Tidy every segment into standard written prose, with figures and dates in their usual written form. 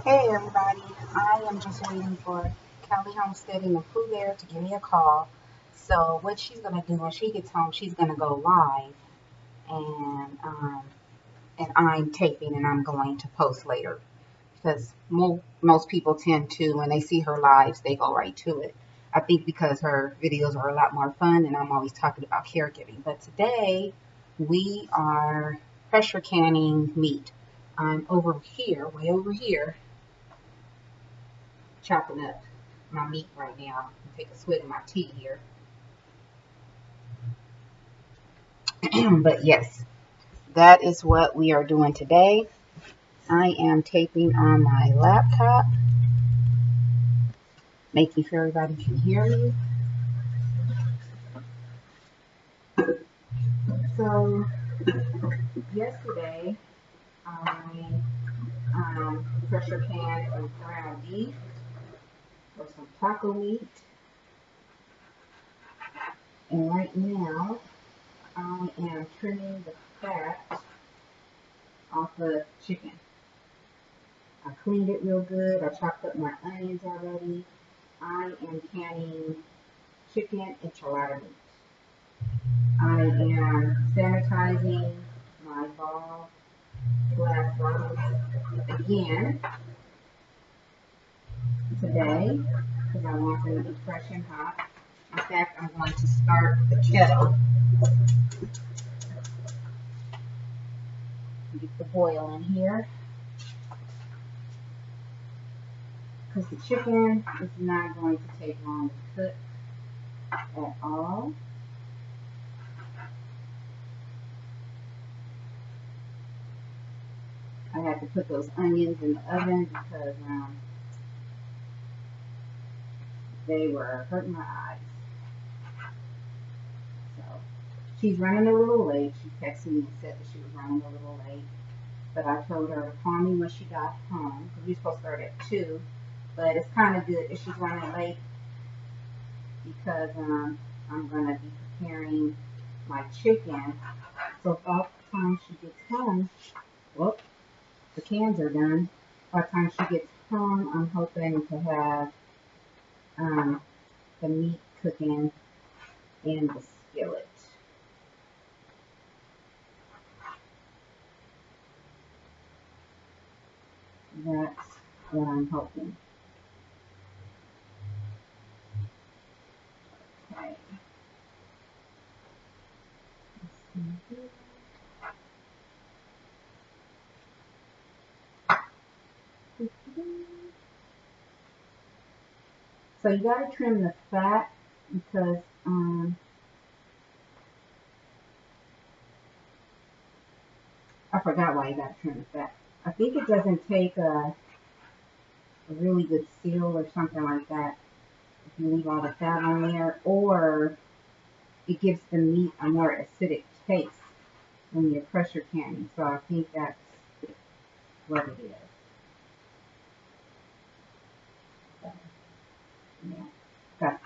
Hey everybody, I am just waiting for CaliHomesteading and Poohbear to give me a call. So what she's gonna do when she gets home, she's gonna go live, and I'm taping and I'm going to post later because most people tend to, when they see her lives, they go right to it. I think because her videos are a lot more fun, and I'm always talking about caregiving. But today we are pressure canning meat. I'm over here, way over here, chopping up my meat right now. I'm take a swig of my tea here. But yes, that is what we are doing today. I am taping on my laptop, making sure everybody can hear me. So yesterday I pressure canned some ground beef or some taco meat, and right now I am trimming the fat off the chicken. I cleaned it real good. I chopped up my onions already. I am canning chicken enchilada meat. I am sanitizing my ball glass bottles again today because I want them to be fresh and hot. In fact, I'm going to start the kettle and get the boil in here because the chicken is not going to take long to cook at all. I had to put those onions in the oven because they were hurting my eyes. So she's running a little late. She texted me and said that she was running a little late. But I told her to call me when she got home because we were supposed to start at 2. But it's kind of good that she's running late because I'm going to be preparing my chicken. So by the time she gets home, well, the cans are done. By the time she gets home, I'm hoping to have the meat cooking in the skillet. That's what I'm hoping. Okay. So you got to trim the fat because I forgot why you got to trim the fat. I think it doesn't take a really good seal or something like that if you leave all the fat on there, or it gives the meat a more acidic taste when you're pressure canning. So I think that's what it is. So, yeah, got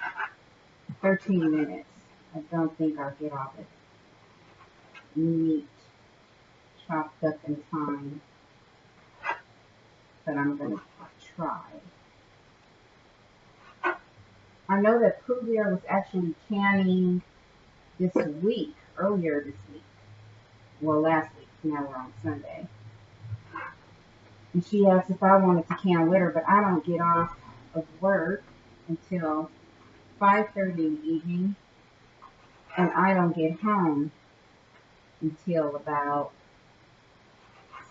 13 minutes. I don't think I'll get all the meat chopped up in time, but I'm going to try. I know that Poohbear was actually canning this week, earlier this week. Well, last week. Now we're on Sunday. And she asked if I wanted to can with her, but I don't get off of work until 5:30 in the evening, and I don't get home until about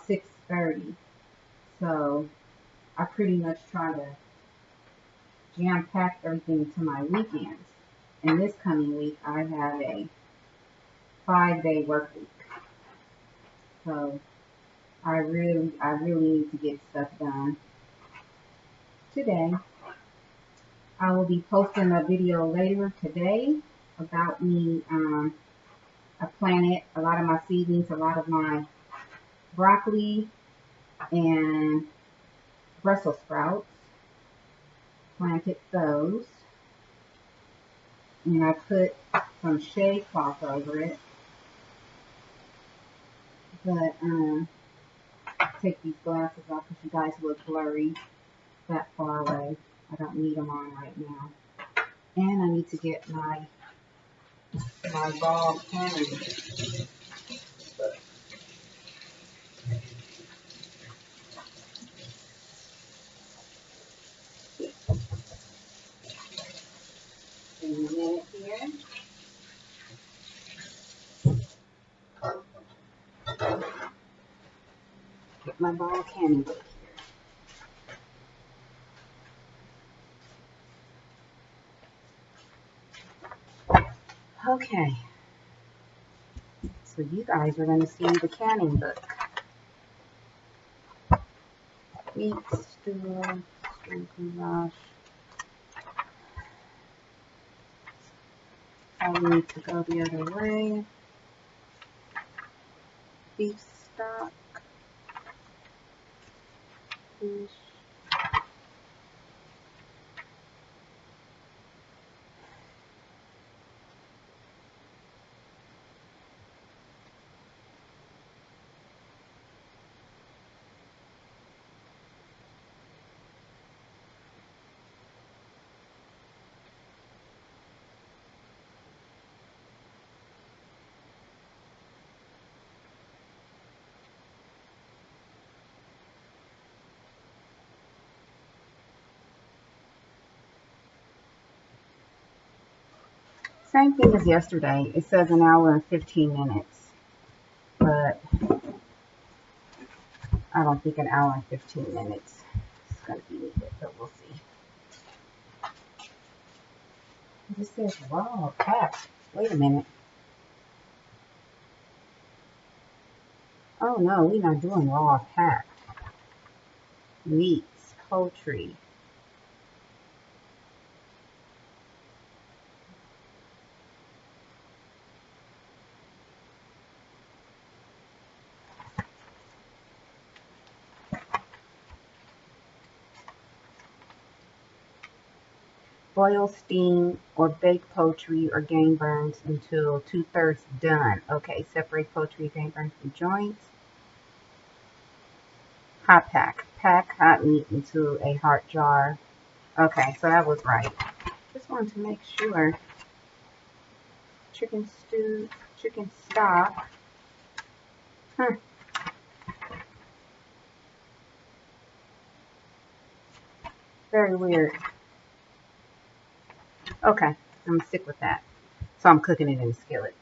6:30. So I pretty much try to jam pack everything into my weekends. And this coming week, I have a 5-day work week. So I really need to get stuff done today. I will be posting a video later today about me. I planted a lot of my seedlings, a lot of my broccoli and Brussels sprouts. Planted those. And I put some shade cloth over it. But take these glasses off because you guys look blurry that far away. I don't need them on right now. And I need to get my ball pen. In a minute here. Get my ball candy book here. Okay. So you guys are going to see the canning book. Wheat, stool, strengthen rush. I need to go the other way. Beef stock. Fish. Same thing as yesterday. It says an hour and 15 minutes. But I don't think an hour and 15 minutes is going to be needed. But we'll see. This says raw packed. Wait a minute. Oh no, we're not doing raw packed. Meats, poultry. Boil, steam, or bake poultry or game burns until 2/3 done. Okay, separate poultry, game burns from joints. Hot pack. Pack hot meat into a hot jar. Okay, so that was right. Just wanted to make sure. Chicken stew, chicken stock. Very weird. Okay, I'm gonna stick with that. So I'm cooking it in a skillet.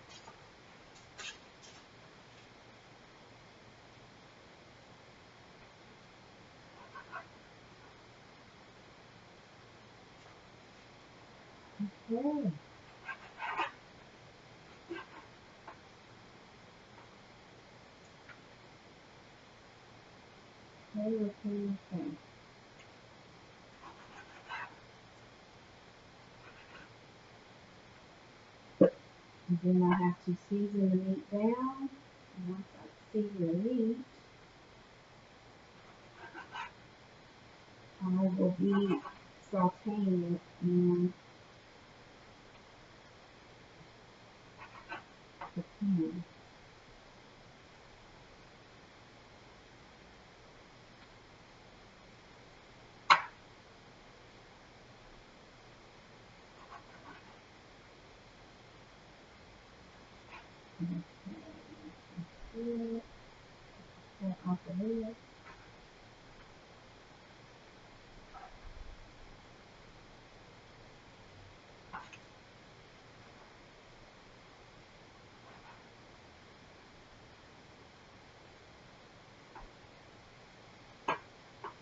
Okay. Okay. And then I have to season the meat down. And once I season the meat, I will be sauteing it in the pan. Okay. That off the lid.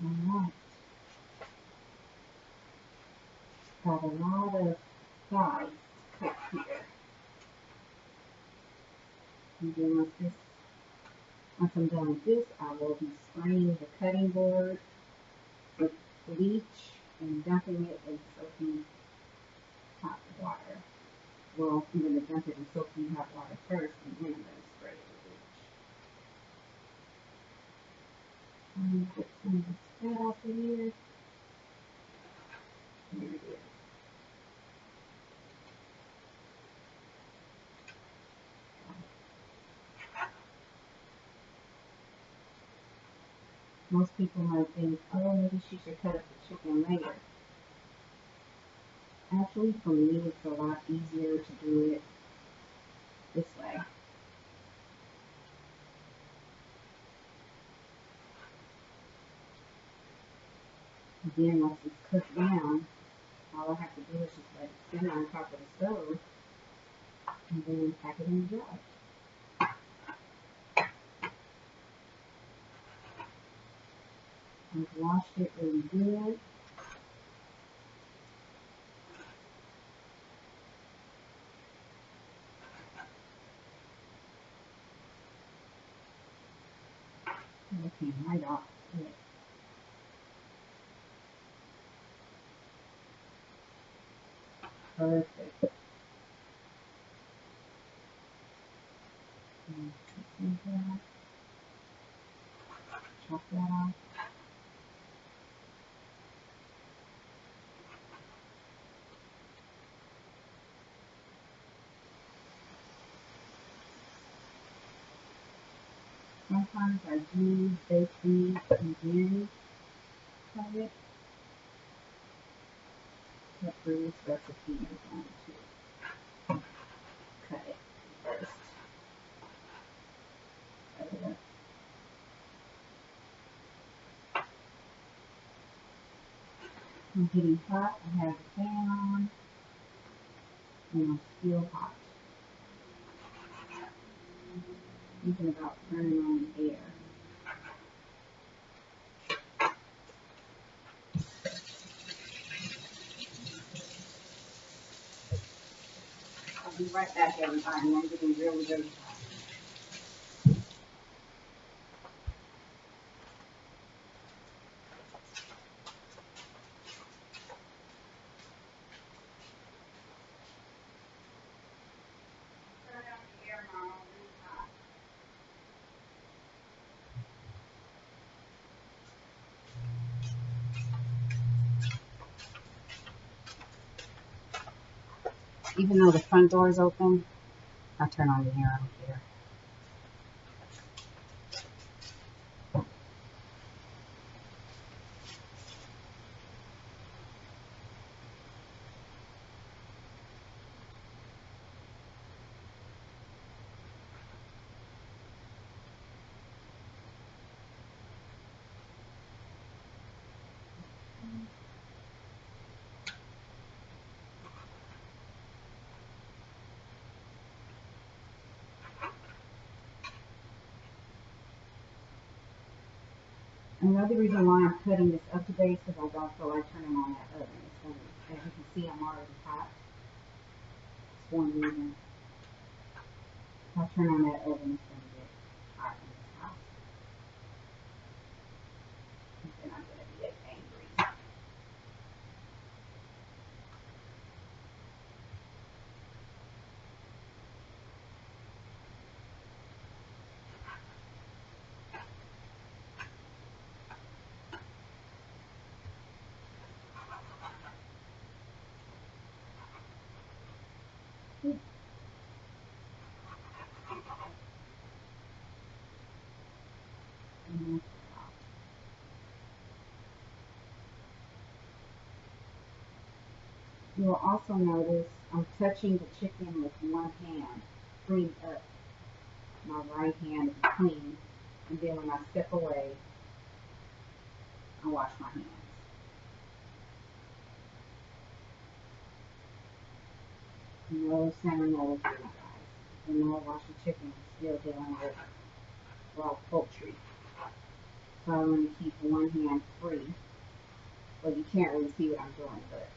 Alright. Got a lot of thighs cut here. And then once I'm done with this, I will be spraying the cutting board with bleach and dumping it in soaking hot water. Well, I'm going to dump it in soaking hot water first, and then I'm going to spray it with bleach. I'm going to get some of this fat off of here. There it is. Most people might think, oh, maybe she should cut up the chicken later. Actually, for me, it's a lot easier to do it this way. Then once it's cooked down, all I have to do is just let it sit on top of the stove and then pack it in the jar. I've washed it really good. It came right off it. Perfect. Chop that off. Sometimes I do bake these and then cut it. But for this recipe, I'm going to cut it first. Cut it up. I'm getting hot. I have the fan on and I'm still hot. Thinking about turning on the air. I'll be right back, everybody. I'm getting really, really hot. Turn on the air, Mom. I'm really hot. Even though the front door is open, I'll turn on the air. I don't care. Another reason why I'm cutting this up today is because I don't feel like turning on that oven. It's going to, as you can see, I'm already hot. It's one reason. If I turn on that oven, it's going to get hot in this house. And then I'm going to be angry. You will also notice I'm touching the chicken with one hand, freeing up my right hand to clean, and then when I step away, I wash my hands. No salmonella for you guys. When I wash the chicken, I'm still dealing with raw poultry. So I want to keep one hand free. Well, you can't really see what I'm doing, but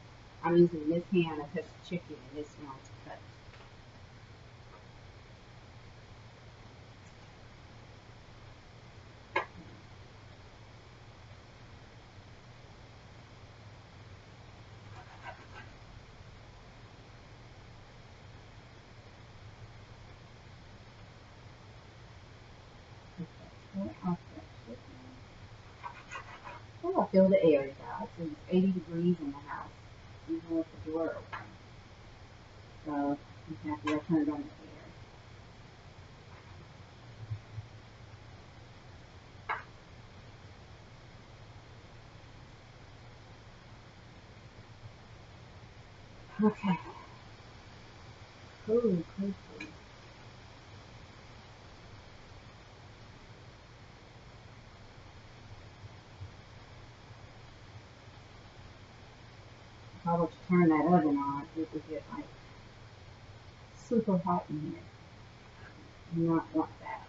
I'm using this hand to touch the chicken and this one to cut. Oh, I feel the air, you guys. It was 80 degrees in the house, even with the door open. So I'm happy I turned on the air. Okay. Cool. If I were to turn that oven on, it would get like super hot in here. Do not want that.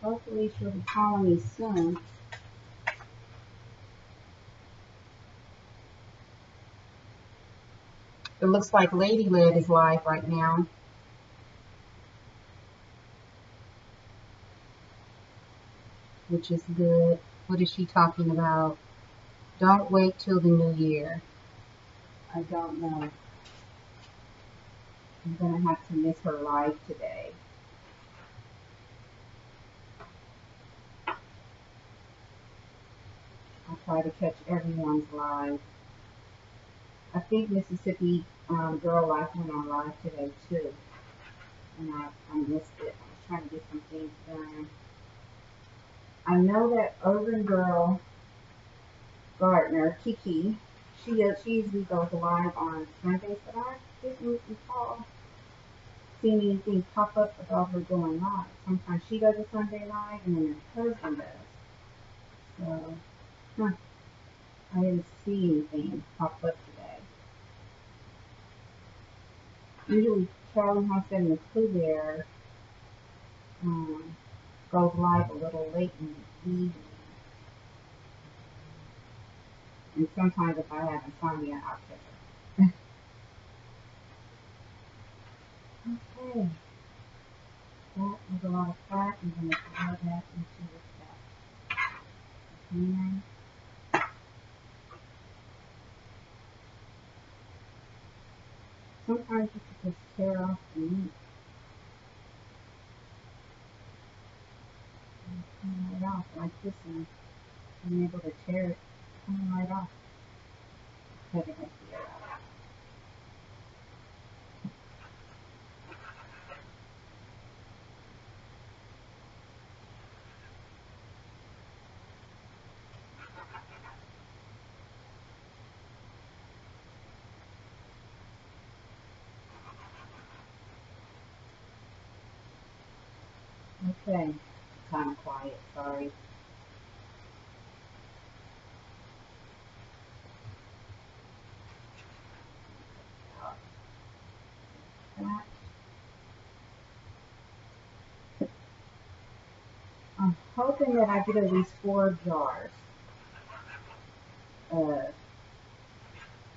Hopefully she'll be calling me soon. It looks like Lady Led is live right now. Which is good. What is she talking about? Don't wait till the new year. I don't know. I'm going to have to miss her live today. I'll try to catch everyone's live. I think Mississippi Girl Life went on live today too. And I missed it. I was trying to get some things done. I know that Urban Girl Gardner, Kiki, she usually goes live on Sundays, but I didn't recall seeing anything pop up about her going live. Sometimes she does a Sunday live and then her husband does. So, I didn't see anything pop up today. Usually CaliHomesteding and Poohbear goes live a little late in the evening. And sometimes if I have insomnia, I'll catch her. Okay. That was a lot of fat. I'm going to throw that into the fat. And sometimes you can just tear off the meat. And come right off like this one. I'm able to tear it coming right off. Cut it like this. Okay, kind of quiet, sorry. That. I'm hoping that I get at least 4 jars of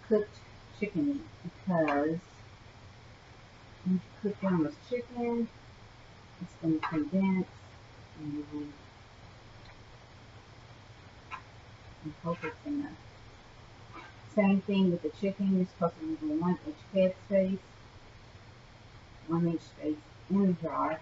cooked chicken meat because when you cook down this chicken, it's going to condense, and I hope it's enough. Same thing with the chicken, you're supposed to use a 1-inch head space, 1-inch space in the jar.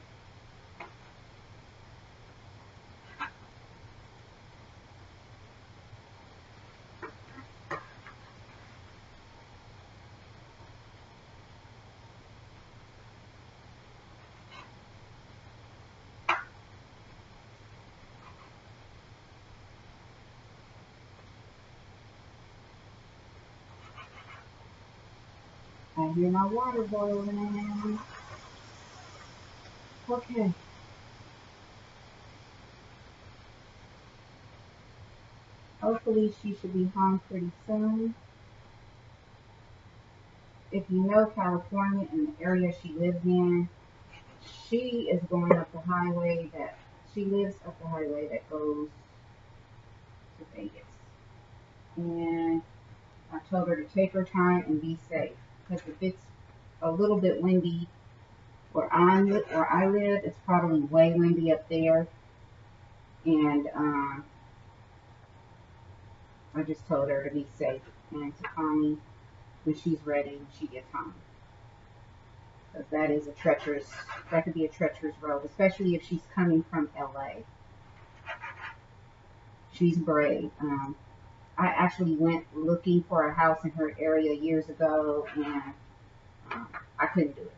I hear my water boiling. Okay. Hopefully she should be home pretty soon. If you know California and the area she lives in, she is going up the highway she lives up the highway that goes to Vegas. And I told her to take her time and be safe. Because if it's a little bit windy where I live, it's probably way windy up there. And I just told her to be safe and to call me when she's ready when she gets home. Because that could be a treacherous road, especially if she's coming from LA. She's brave. I actually went looking for a house in her area years ago, and I couldn't do it.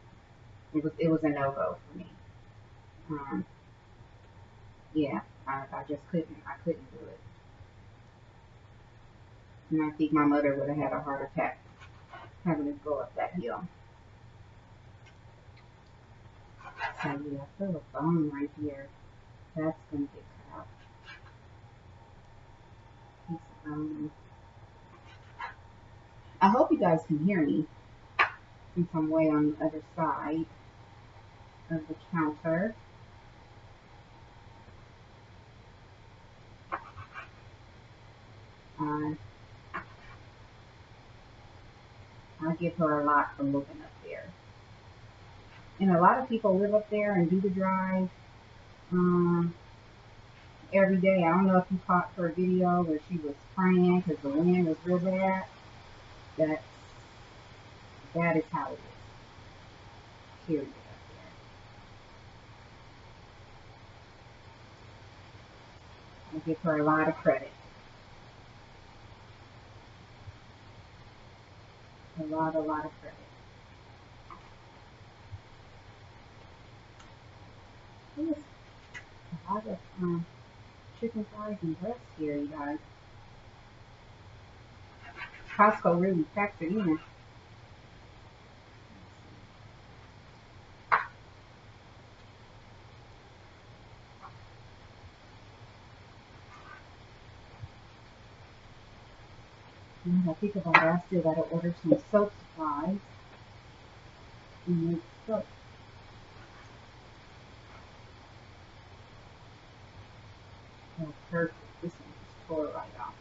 It was a no-go for me. Yeah, I just couldn't. I couldn't do it. And I think my mother would have had a heart attack having to go up that hill. So yeah, I feel a bone right here. That's gonna get cut out. Piece of bone. I hope you guys can hear me since I'm way on the other side of the counter. I give her a lot for looking up there. And a lot of people live up there and do the drive every day. I don't know if you caught her video where she was praying because the wind was real bad. That is how it is. Period up there. I give her a lot of credit. A lot of credit. There's a lot of chicken thighs and breasts here, you guys. Costco really packed it in. And I think about it, I still gotta order some soap supplies and make soap. Oh, perfect. This one just tore right off.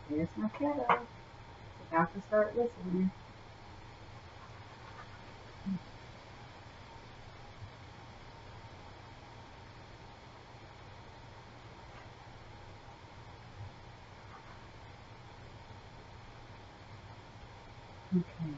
There's my kettle. It's about to start whistling. Okay.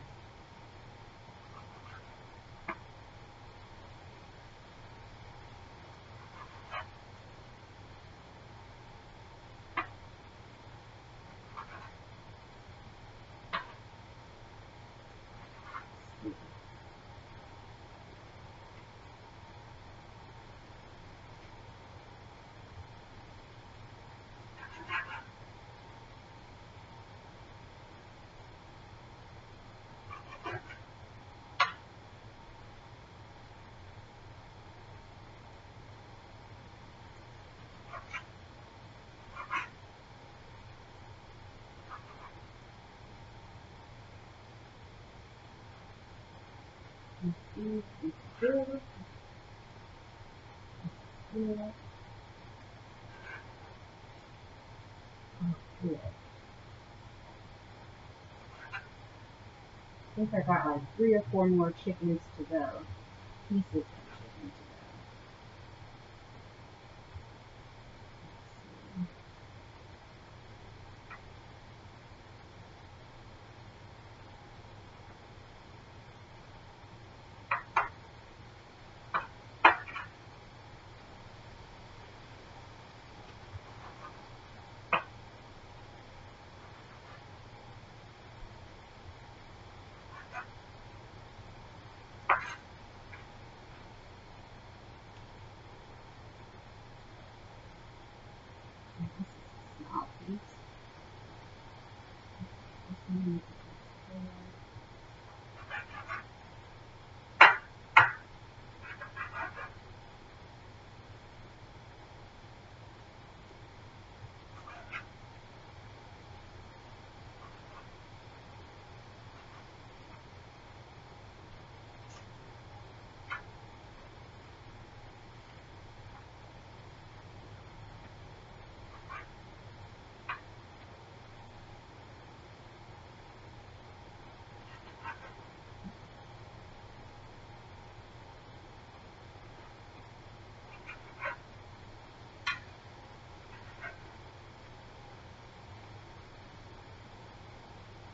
Good. Good. Oh, good. I think I got like 3 or 4 more chickens to go. Pieces of chicken to go.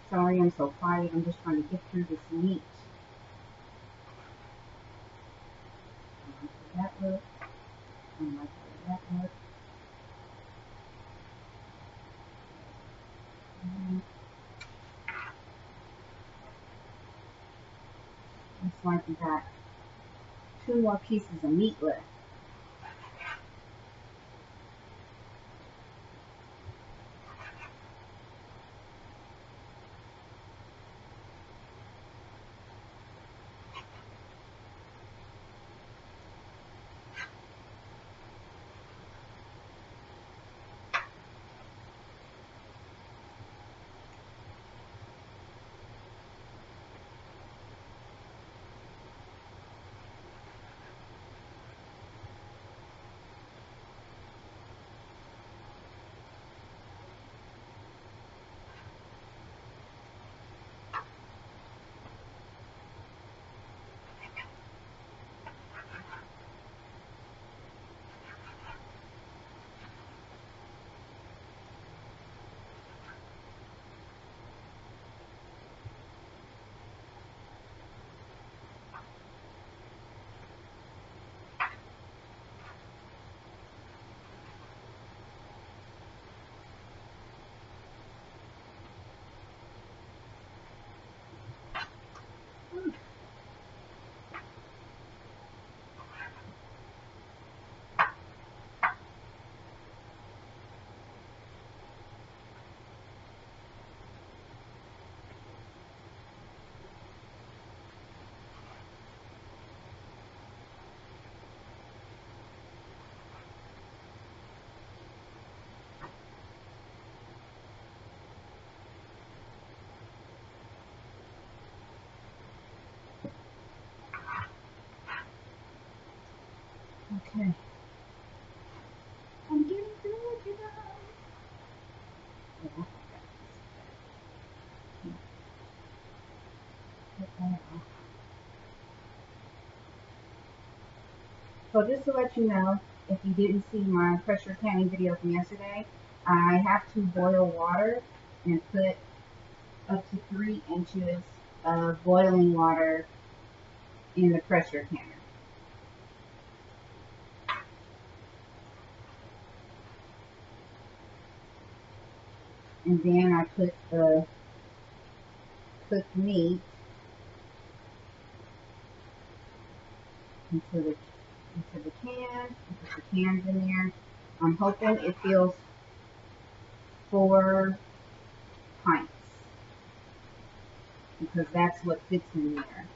Sorry I'm so quiet. I'm just trying to get through this meat. I like the way that looks. I like the way that looks. Looks like we got 2 more pieces of meat left. Okay. I'm getting through it, you guys. Oh, I forgot this. Put that off. So just to let you know, if you didn't see my pressure canning video from yesterday, I have to boil water and put up to 3 inches of boiling water in the pressure canner. And then I put the cooked meat into the can. Put the cans in there. I'm hoping it fills 4 pints because that's what fits in there.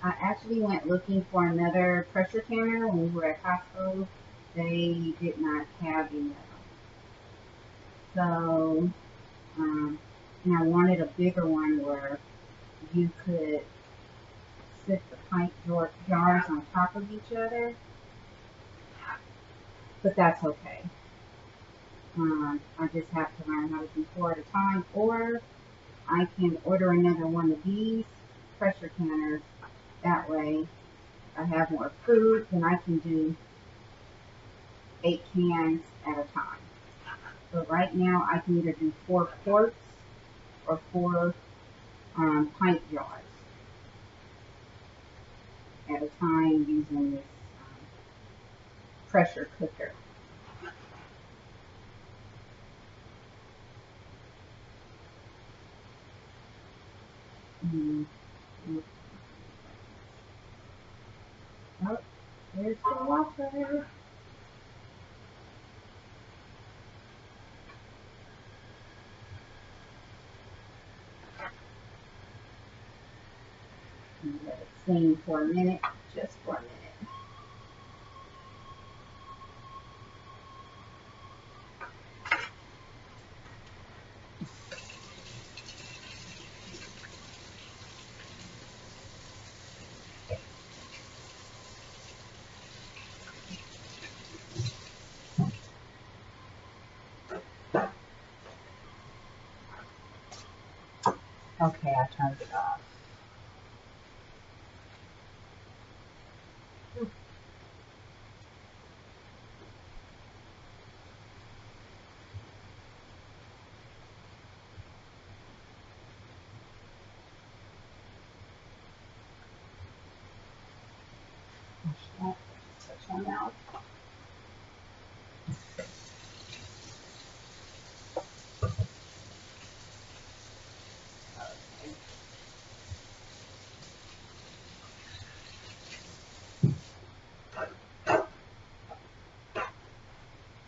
I actually went looking for another pressure canner when we were at Costco. They did not have any of them. So, and I wanted a bigger one where you could sit the pint jars on top of each other. But that's okay. I just have to learn how to do 4 at a time, or I can order another one of these pressure canners. That way I have more food and I can do 8 cans at a time. So right now I can either do 4 quarts or 4 pint jars at a time using this pressure cooker. Oh, there's the water. Let it steam for a minute, just for a minute. Okay, I turned it off. That touch my mouth.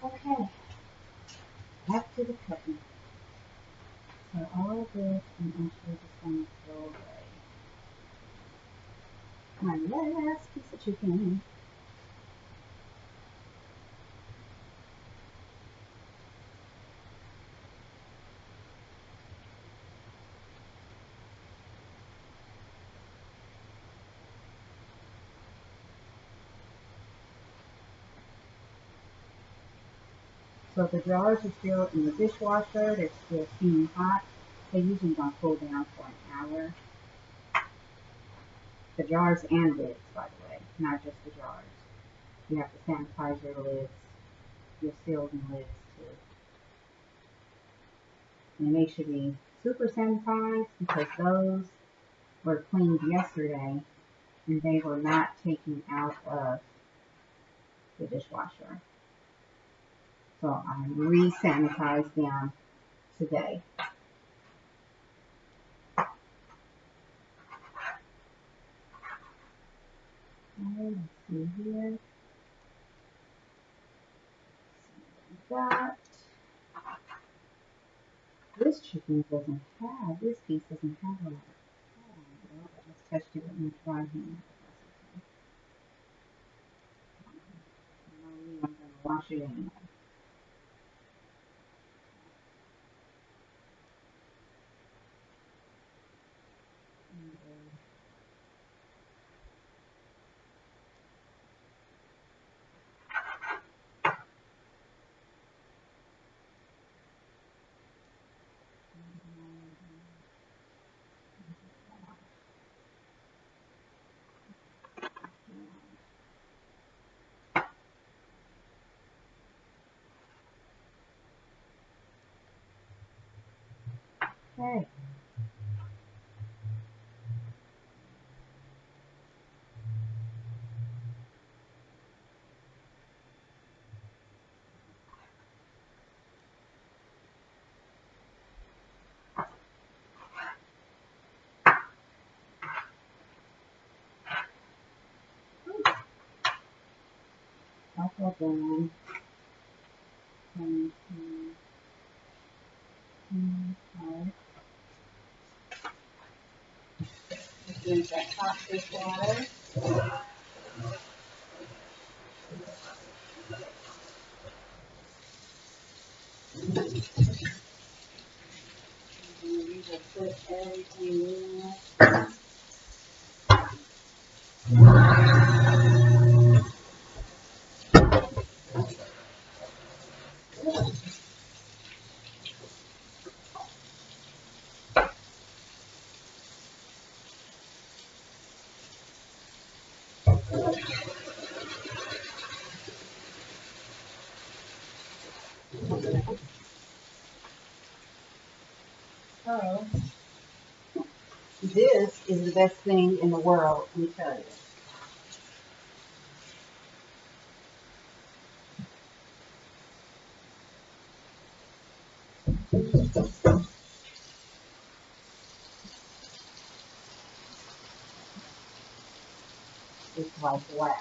Okay, back to the cutting. So all of this, I'm actually just going to throw away my last piece of chicken. So if the jars are still in the dishwasher, they're still steaming hot, they usually don't cool down for an hour. The jars and lids, by the way, not just the jars. You have to sanitize your lids, your seals and lids too. And they should be super sanitized because those were cleaned yesterday and they were not taken out of the dishwasher. So I re-sanitized them today. Okay, let's see here. That this chicken doesn't have, this piece doesn't have a lot of, well, I just touched it with my dry hand. I'm going to wash it anyway. Okay. That's all done. Use that hot fish water. And we will put everything in. So, this is the best thing in the world, let me tell you. It's like, wow.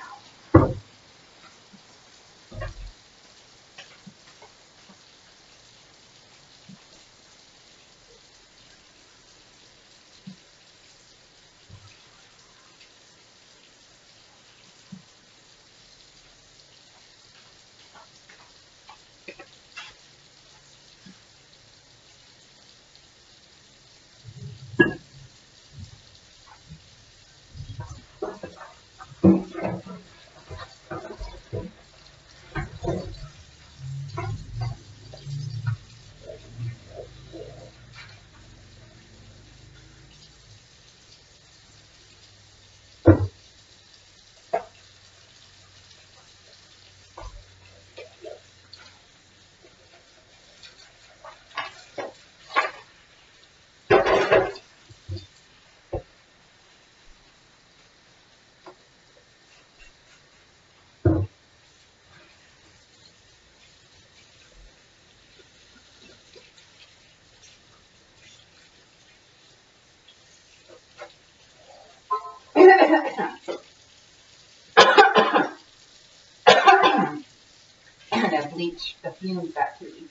bleach the fumes back to you.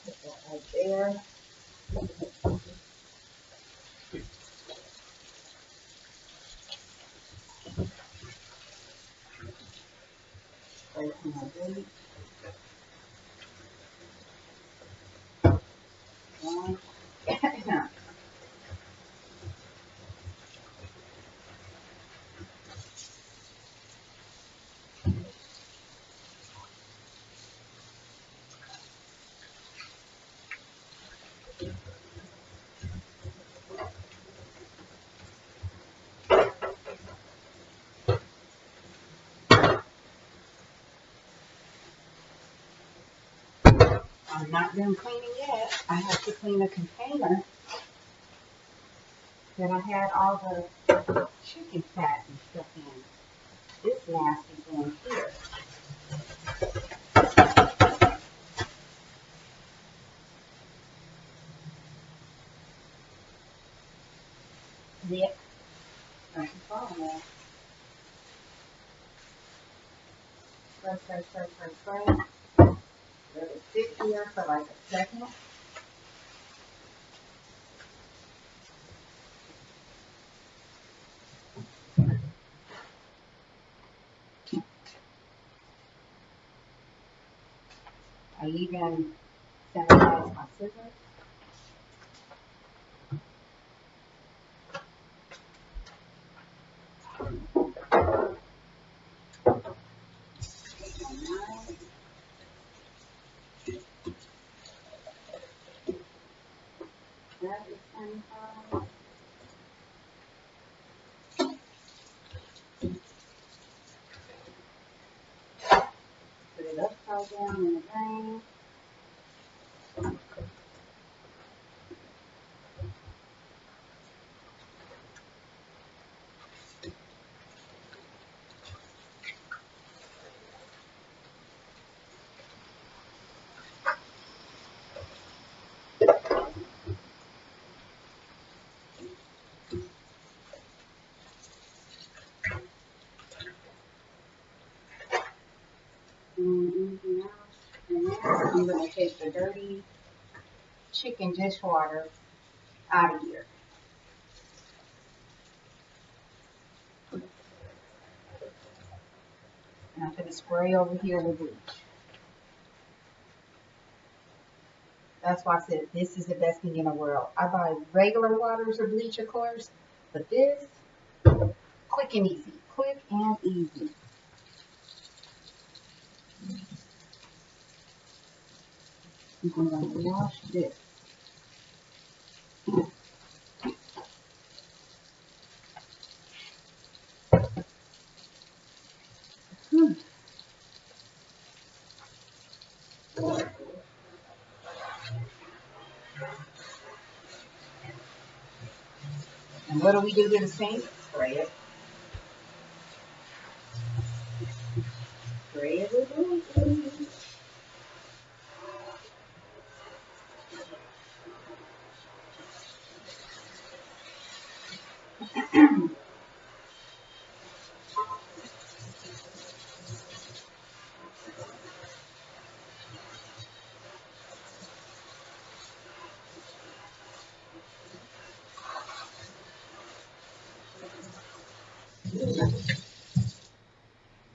Put that right there. Right in my bleach. One. I'm not done cleaning yet. I have to clean a container that I had all the chicken fat and stuff in. This nasty thing here. Yep. Don't you fall in there. Spray. Let it sit here for like a second. I even sanitize my scissors. That is sanitized. Put it upside down in the drain. Anything else? And now I'm going to take the dirty chicken dishwater out of here. And I'm going to spray over here with bleach. That's why I said this is the best thing in the world. I buy regular waters or bleach, of course, but this, quick and easy. Quick and easy. I'm going to wash this. And what do we do to the sink? Spray it. Spray it with bleach.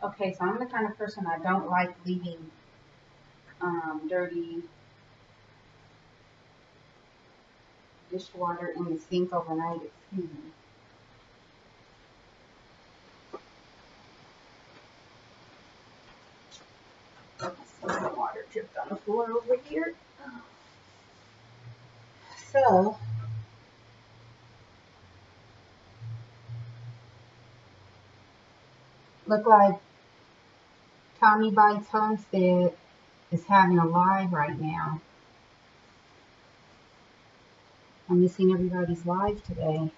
Okay, so I'm the kind of person I don't like leaving dirty dishwater in the sink overnight. Excuse me. Some water dripped on the floor over here. So, look like Tommy Bites Homestead is having a live right now. I'm missing everybody's live today.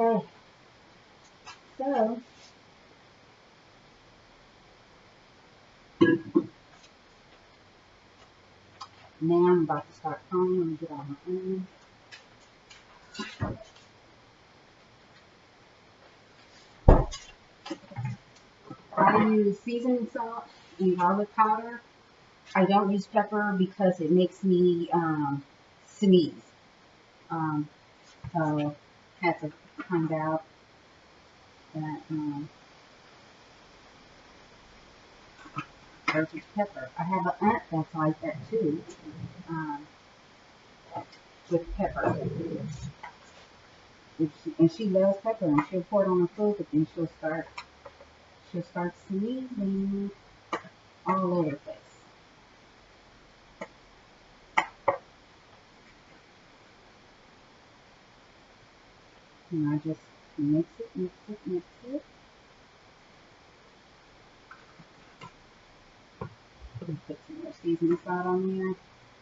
Okay, so now I'm about to start cooking. Let me get on my own. I use seasoning salt and garlic powder. I don't use pepper because it makes me sneeze. So I had to find out that versus pepper. I have an aunt that's like that too, with pepper. And she loves pepper, and she'll pour it on her food, but then she'll start sneezing all over the place. And I just mix it. And put some more seasoning salt on there.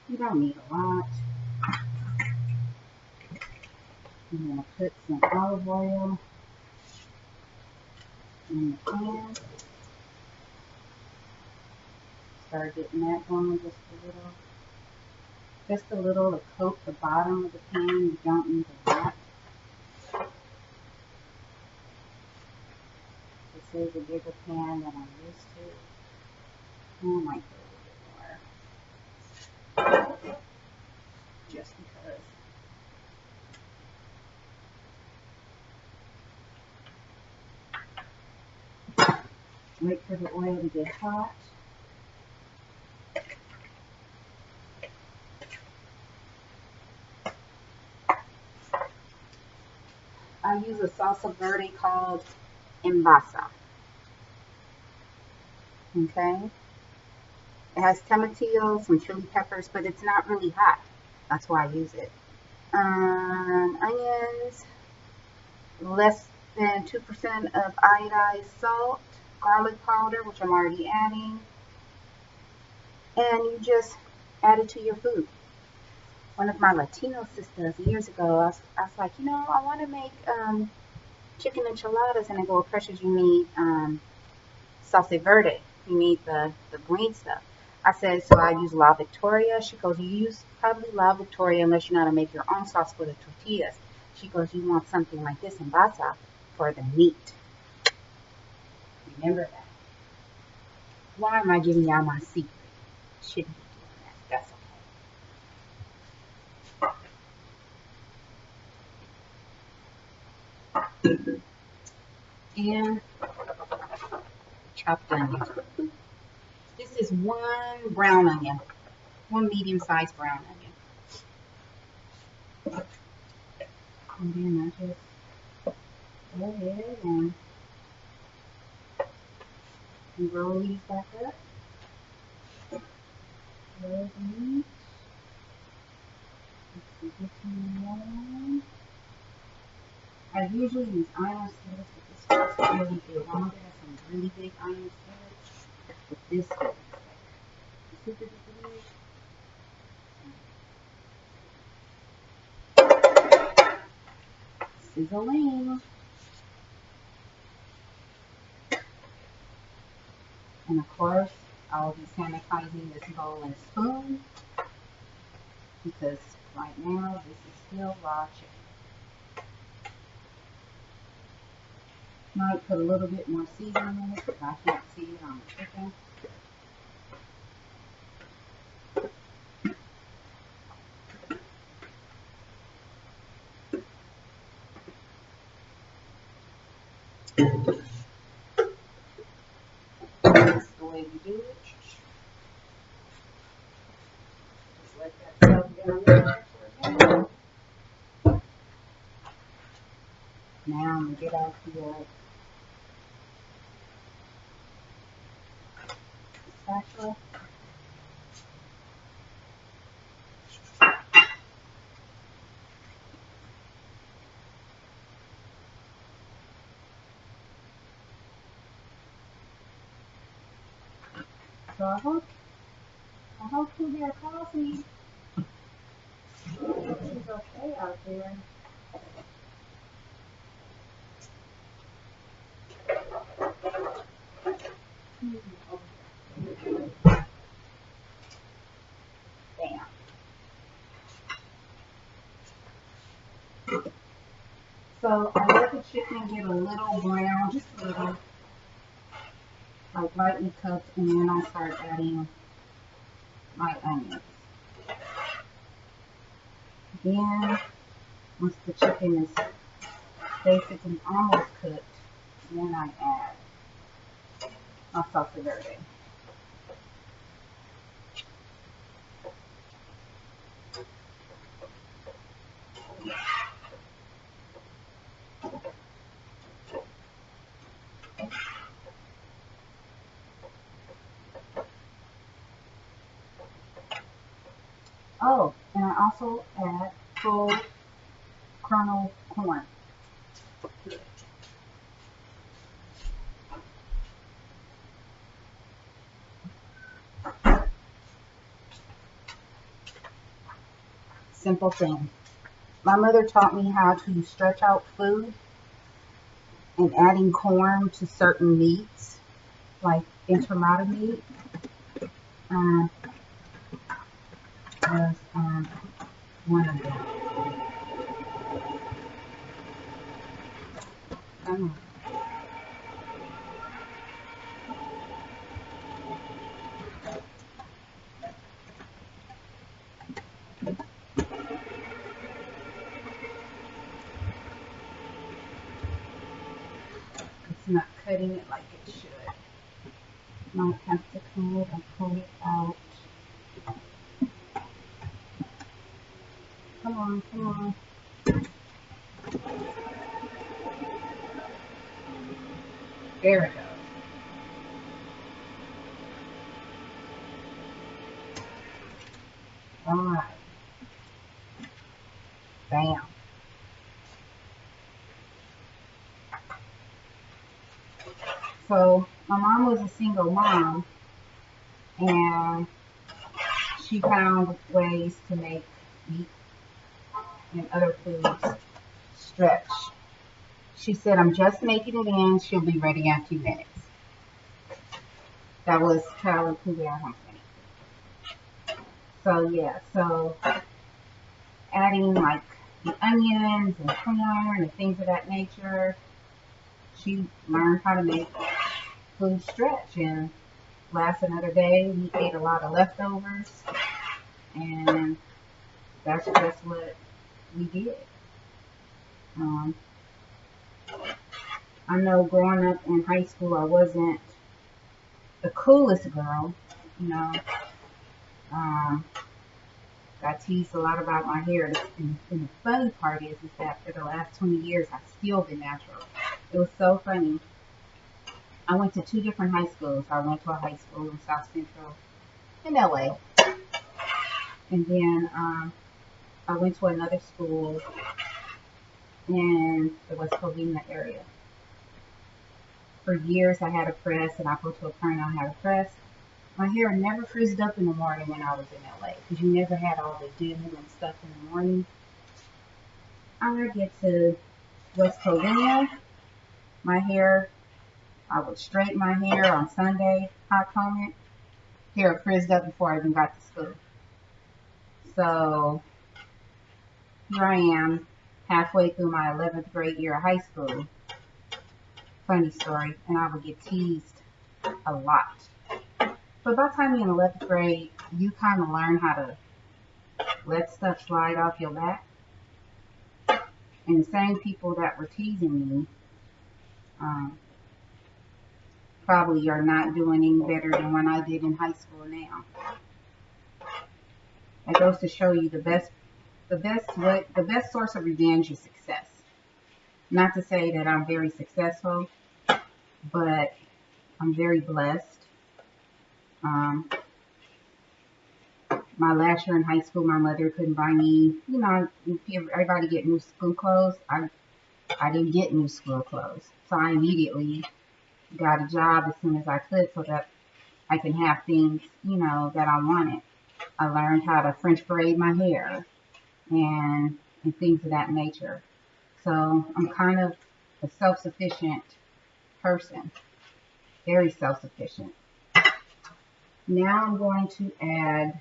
You don't need a lot. I'm going to put some olive oil in the pan. Start getting that going just a little to coat the bottom of the pan. You don't need a lot. This is a bigger pan than I'm used to. I might put a little bit more. Just because. Wait for the oil to get hot. I use a salsa verde called Embasa. Okay? It has tomatillos, some chili peppers, but it's not really hot. That's why I use it. Onions, less than 2% of iodized salt, garlic powder, which I'm already adding, and you just add it to your food. One of my Latino sisters years ago, I was like, I want to make chicken enchiladas, and I go, precious, you need salsa verde. You need the green stuff. I said, so I use La Victoria. She goes, you use probably La Victoria unless you know how to make your own sauce for the tortillas. She goes, you want something like this in Basa for the meat. Remember that. Why am I giving y'all my secret? Shouldn't be doing that. That's okay. And chopped onions. This is one brown onion. One medium-sized brown onion. And then I just go ahead and roll these back up. Roll the meat. I usually use iron skillets, but this is really big. I'm going to have some really big iron skillets, but this skillet is super duper big. Sizzling. And of course, I'll be sanitizing this bowl and spoon because right now this is still raw chicken. Might put a little bit more seasoning in it because I can't see it on the chicken. That's the way we do it. Just let that settle down there for a minute. Now I'm going to get out the spatula. So I hope Poohbear calls me. She's okay out there. Bam. So I let the chicken get a little brown, just a little, like lightly cooked, and then I start adding my onions. Then, once the chicken is basically almost cooked, then I add my salsa verde. Oh, and I also add full kernel corn. Simple thing. My mother taught me how to stretch out food and adding corn to certain meats, like enchilada meat. Was one of them. It's not cutting it like it should. Might have to cut it and pull it out. Come on, come on. There it goes. Alright. Bam. So, my mom was a single mom, and she found ways to make meat and other foods stretch. She said, I'm just making it in. She'll be ready in a few minutes. That was CaliHomesteding and Poohbear. So, yeah. So, adding like the onions and corn and things of that nature, she learned how to make food stretch and last another day. We ate a lot of leftovers, and that's just what we did. I know growing up in high school, I wasn't the coolest girl, you know. I teased a lot about my hair, and the funny part is that for the last 20 years, I've still been natural. It was so funny. I went to 2 different high schools. I went to a high school in South Central in LA, and then I went to another school in the West Covina area. For years, I had a press, and I go to a print, I had a press. My hair never frizzed up in the morning when I was in LA, because you never had all the dew and stuff in the morning. I get to West Covina, my hair, I would straighten my hair on Sunday, hot comb it, hair frizzed up before I even got to school. So here I am, halfway through my 11th grade year of high school. Funny story, and I would get teased a lot. But by the time you're in 11th grade, you kind of learn how to let stuff slide off your back. And the same people that were teasing me probably are not doing any better than when I did in high school now. It goes to show you the best source of revenge is success. Not to say that I'm very successful, but I'm very blessed. My last year in high school, my mother couldn't buy me, you know, everybody get new school clothes. I didn't get new school clothes. So I immediately got a job as soon as I could so that I can have things, you know, that I wanted. I learned how to French braid my hair and things of that nature. So I'm kind of a self-sufficient person. Very self-sufficient. Now I'm going to add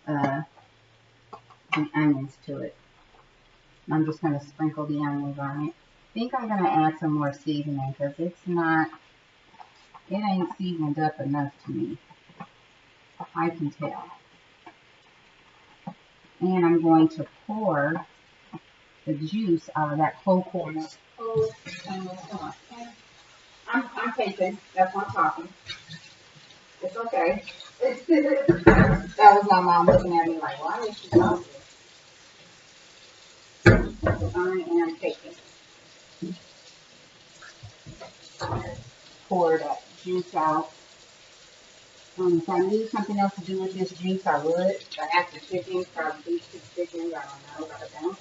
the onions to it. I'm just going to sprinkle the onions on it. I think I'm going to add some more seasoning because it ain't seasoned up enough to me. I can tell. And I'm going to pour the juice out of that whole corn. I'm taping. That's why I'm talking. It's okay. That was my mom looking at me like, why is she talking? I am taking. Pour that juice out. If I knew something else to do with this juice, I would. If I have the chicken, probably beef chicken, I don't know, but I don't.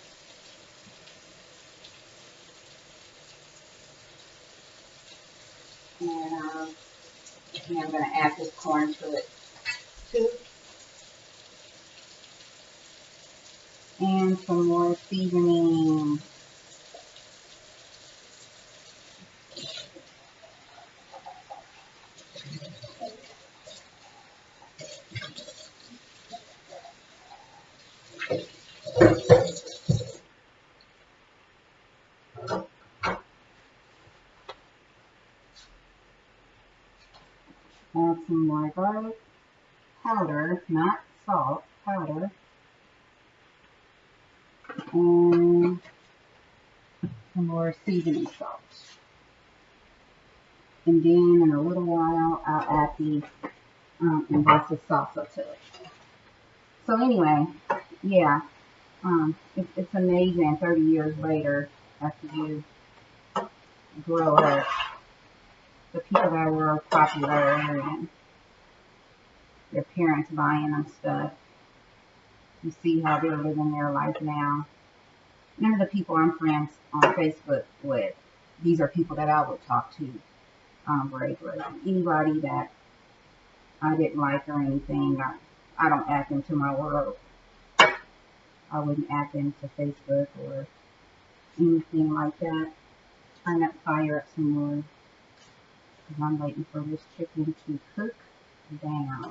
And I'm going to add this corn to it too. And some more seasoning. Add some more garlic powder, not salt, powder. And some more seasoning salt. And then in a little while, I'll add the envases salsa to it. So anyway, yeah, it's amazing 30 years later after you grow up, the people that were popular and their parents buying them stuff, you see how they're living their life now. None of the people I'm friends on Facebook with, these are people that I would talk to regularly. Anybody that I didn't like or anything, I don't add them to my world. I wouldn't add them to Facebook or anything like that. Trying to fire up some more because I'm waiting for this chicken to cook down.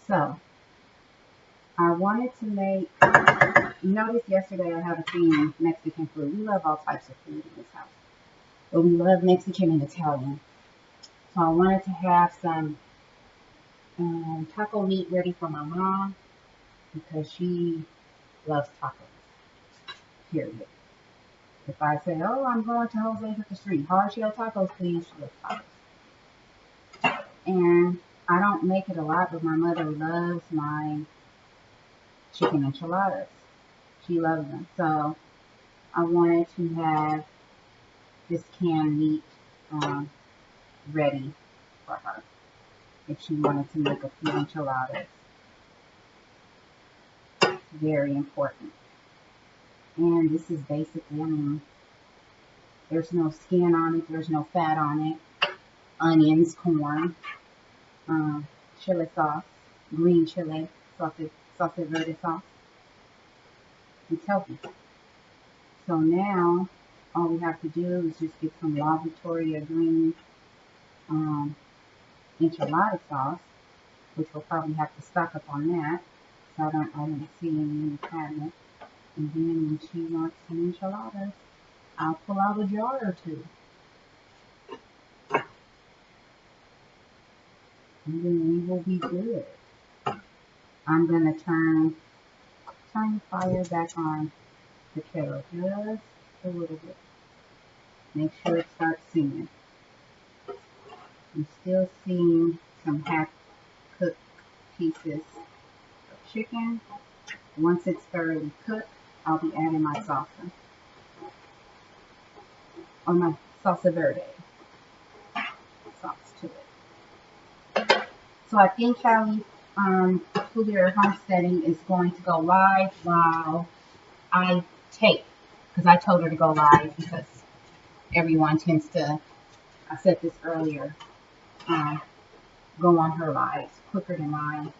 So, I wanted to make, you noticed yesterday I had a theme, Mexican food. We love all types of food in this house. But we love Mexican and Italian. So I wanted to have some taco meat ready for my mom because she loves tacos, period. If I say, oh, I'm going to Jose's at the street, hard shell tacos, please, she loves tacos. And I don't make it a lot, but my mother loves my chicken enchiladas. She loves them. So I wanted to have this canned meat ready for her if she wanted to make a few enchiladas. It's very important. And this is basically, I mean, there's no skin on it, there's no fat on it. Onions, corn, chili sauce, green chili, salsa verde sauce. It's healthy. So now, all we have to do is just get some La Victoria green enchilada sauce, which we'll probably have to stock up on that. So I don't see any in the cabinet. And then when she wants some enchiladas, I'll pull out a jar or two. And then we will be good. I'm going to turn the fire back on the kettle just a little bit. Make sure it starts simmering. I'm still seeing some half-cooked pieces of chicken. Once it's thoroughly cooked, I'll be adding my salsa. Or my salsa verde sauce to it. So I think CaliHomesteading Homesteading is going to go live while I tape. Because I told her to go live because everyone tends to, I said this earlier, go on her lives quicker than mine.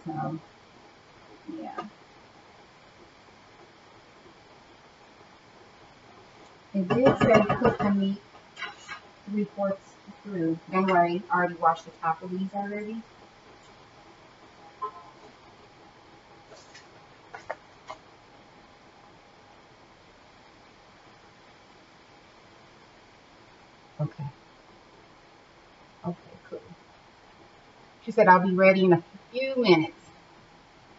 So, yeah. It did say cook the meat 3/4 through. Don't worry, I already washed the top of these already. Okay. Okay, cool. She said I'll be ready in a few minutes.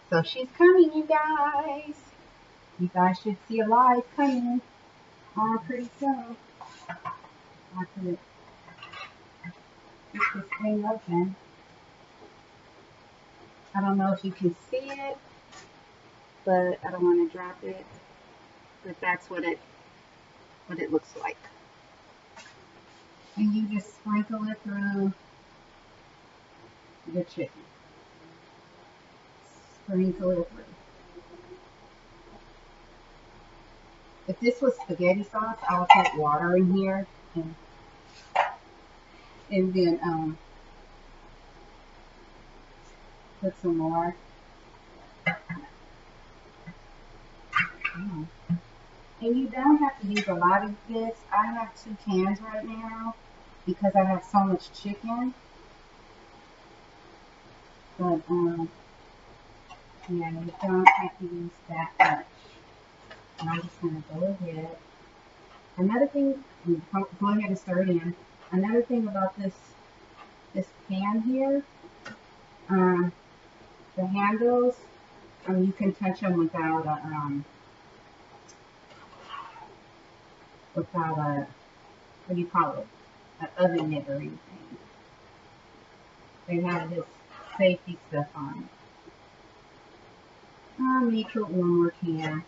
So she's coming, you guys. You guys should see a live coming on pretty soon. I could get this thing open. I don't know if you can see it, but I don't want to drop it. But that's what it looks like. And you just sprinkle it through the chicken. Sprinkle it through. If this was spaghetti sauce, I would put water in here and then put some more. Oh. And you don't have to use a lot of this. I have 2 cans right now because I have so much chicken. But yeah, you don't have to use that much. And I'm just gonna go ahead. Another thing, go ahead and stir it in. Another thing about this pan here, the handles, you can touch them without a what do you call it? An oven mitt or anything. They have this safety stuff on it. I may put one more can.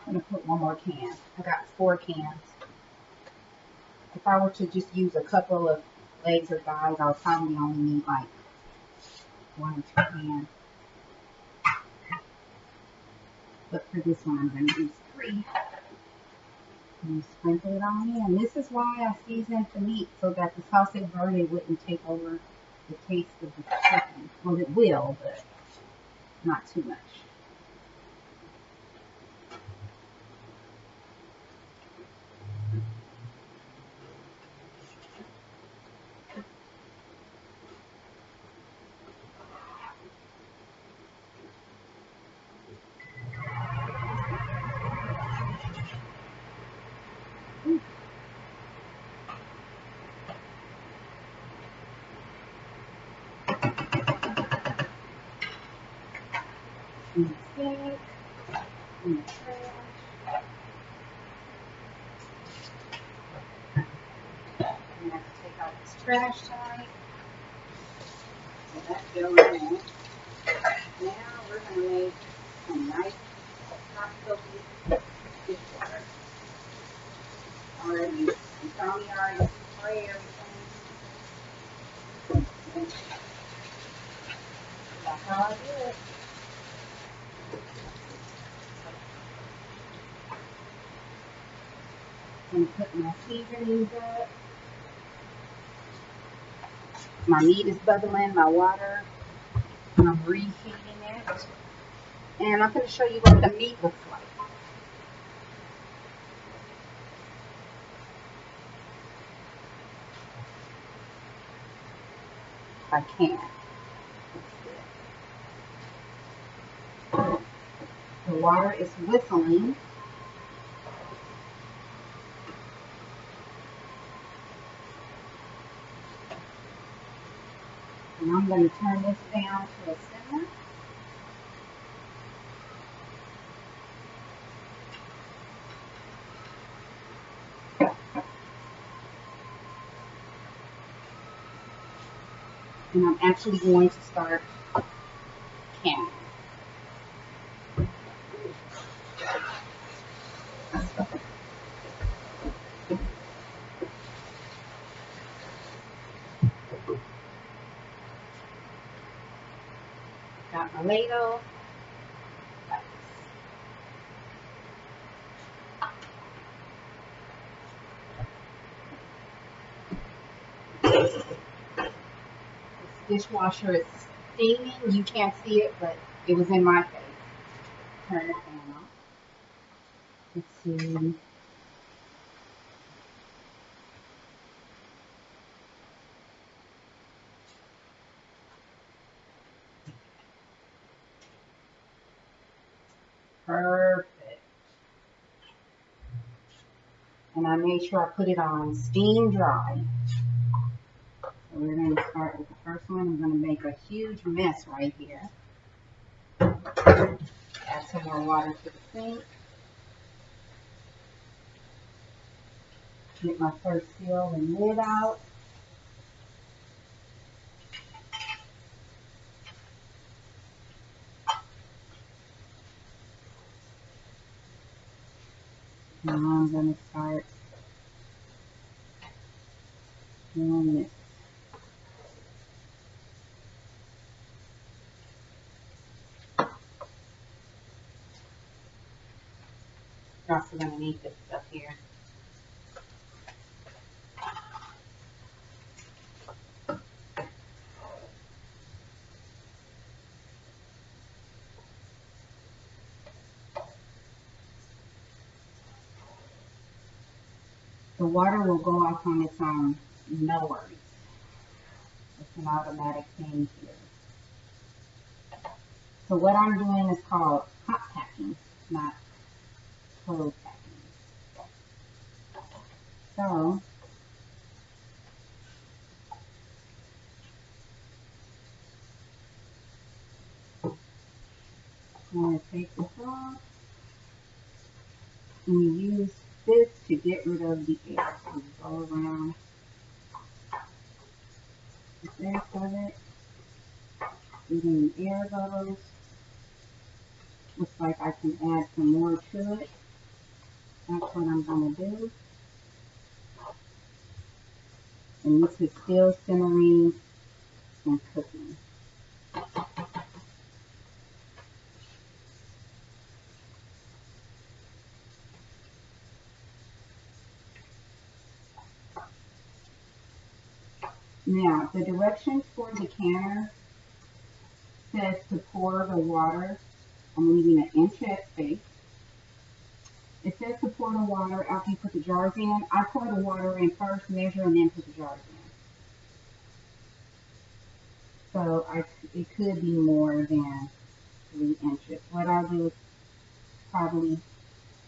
I'm going to put one more can. I got 4 cans. If I were to just use a couple of legs or thighs, I would probably only need like 1 or 2 cans. But for this one, I'm going to use 3. And sprinkle it on in. This is why I seasoned the meat, so that the sausage verde wouldn't take over the taste of the chicken. Well, it will, but not too much. In the sink, in the trash. I'm going to have to take out this trash tonight. So that's going in. Now we're going to make some nice hot soapy dishwater. Already, you saw me already spray everything. That's how I do it. I'm going to put my seasonings up. My meat is bubbling, my water, and I'm reheating it. And I'm going to show you what the meat looks like. If I can. The water is whistling. And I'm going to turn this down to a simmer. And I'm actually going to start canning. Got my ladle. This dishwasher is steaming. You can't see it, but it was in my face. Turn the fan off. Let's see. Perfect. And I made sure I put it on steam dry. So we're going to start with the first one. I'm going to make a huge mess right here. Add some more water to the sink. Get my first seal and lid out. Now I'm going to start doing this. You're also going to need this stuff here. The water will go off on its own, no worries. It's an automatic thing here. So what I'm doing is called hot packing, not cold packing. So I'm going to take this off and you use this to get rid of the air. So you go around the back of it, getting the air bubbles. Looks like I can add some more to it. That's what I'm going to do. And this is still simmering and cooking. Now, the directions for the canner says to pour the water. I'm leaving an inch at space. It says to pour the water after you put the jars in. I pour the water in first, measure, and then put the jars in. So it could be more than 3 inches. What I'll do is probably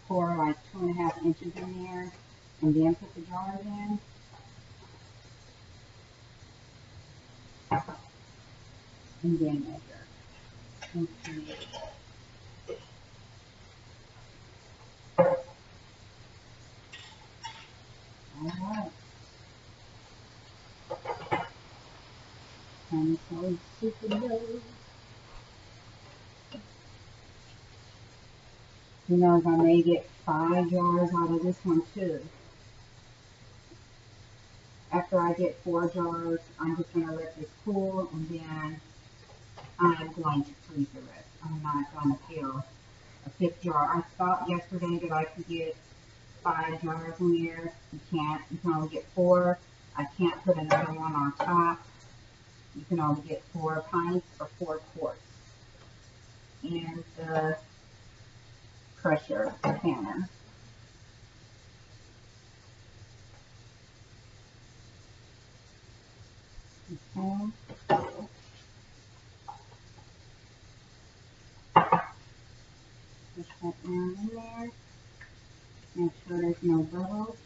pour like 2.5 inches in there and then put the jars in. And then measure. Okay. Alright. And so super low. Who knows, I may get 5 jars out of this one too. After I get 4 jars, I'm just going to let this cool and then I'm going to freeze the rest. I'm not going to fill a 5th jar. I thought yesterday that I could get 5 jars in there. You can't. You can only get 4. I can't put another one on top. You can only get 4 pints or 4 quarts in the pressure canner. Okay. Push that down in there. Make sure there's no bubbles.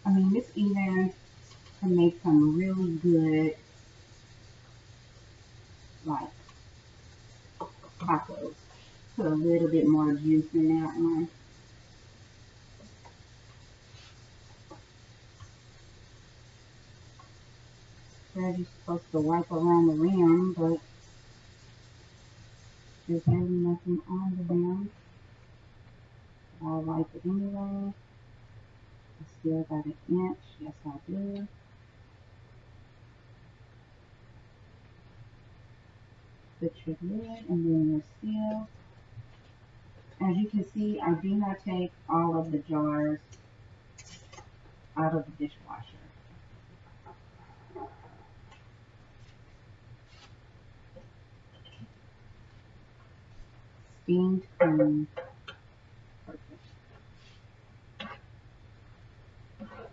I mean, this even can make some really good, like, tacos. Put a little bit more juice in that one. You're supposed to wipe around the rim, but there's really nothing on the rim. I'll I'll wipe it anyway. I still got an inch. Yes, I do. Put your lid and then your seal. As you can see, I do not take all of the jars out of the dishwasher. Steamed clean. Perfect.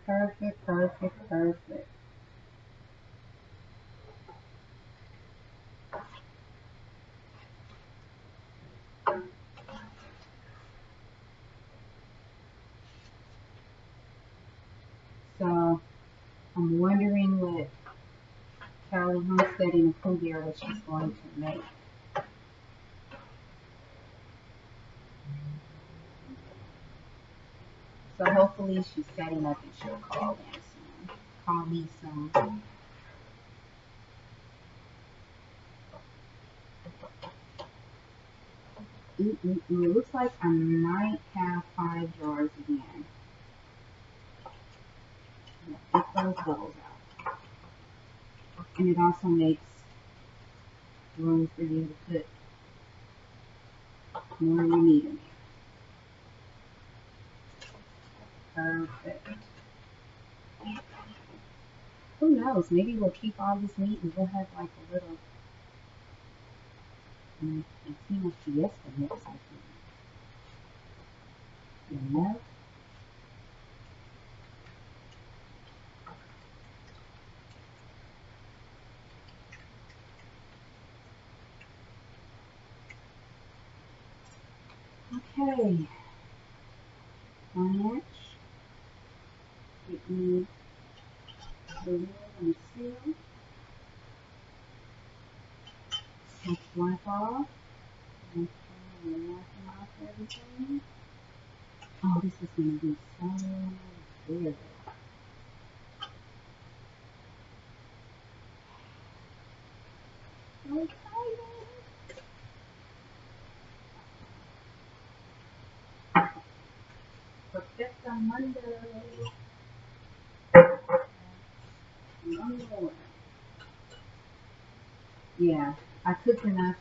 Perfect, perfect, perfect. So, I'm wondering what CaliHomesteading and Poohbear what she's going to make. So hopefully she's setting up and she'll call in soon. Call me soon. It looks like I might have 5 jars again. Get those bubbles out. And it also makes room for you to put more you need in there. Perfect. Who knows? Maybe we'll keep all this meat and we'll have like a little Latino fiesta next weekend. You know? Okay. 1 inch. Get me the lid and the seal. Let's wipe off. Make sure we're wiping off everything. Oh, this is going to be so good. So excited. Perfecto Monday. One more. Yeah, I cooked enough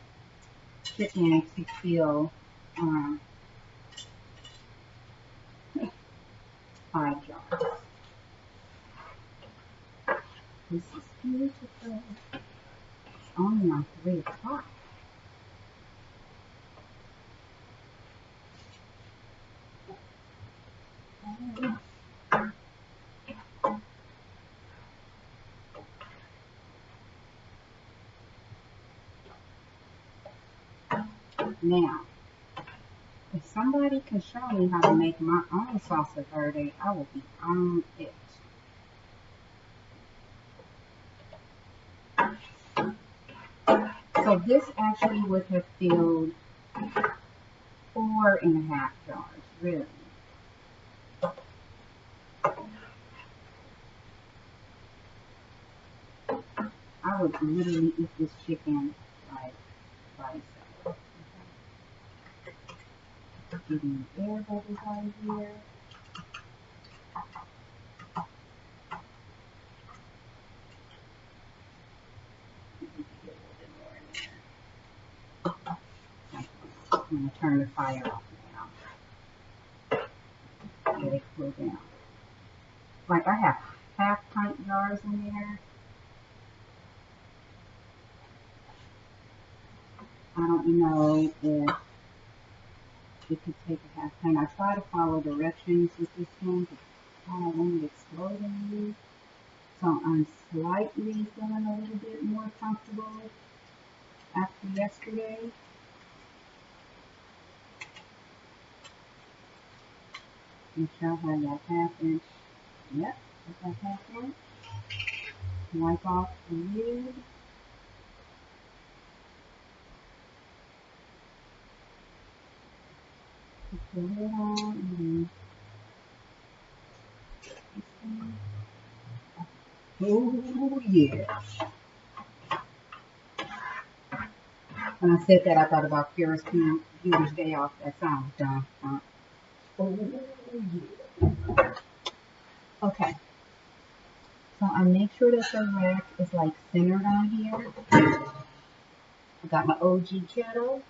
chicken to fill 5 jars. This is beautiful. It's only on 3 o'clock. Now, if somebody can show me how to make my own salsa verde, I will be on it. So this actually would have filled 4.5 jars, really. I would literally eat this chicken like by itself. Okay. Getting the air bubbles out of here. I'm going to turn the fire off now. Let it cool down. Like I have half-pint jars in there. I don't know if it could take a half-pint. I try to follow directions with this one, but I don't want it exploding. So I'm slightly feeling a little bit more comfortable after yesterday. Make sure I have that 1/2 inch. Yep, that 1/2 inch. Wipe off the lid. Put the lid on and then oh yeah. When I said that, I thought about Kira's Computer's Day Off. That sounds dumb. Oh, yeah. Okay. So I make sure that the rack is like centered on here. I got my OG kettle.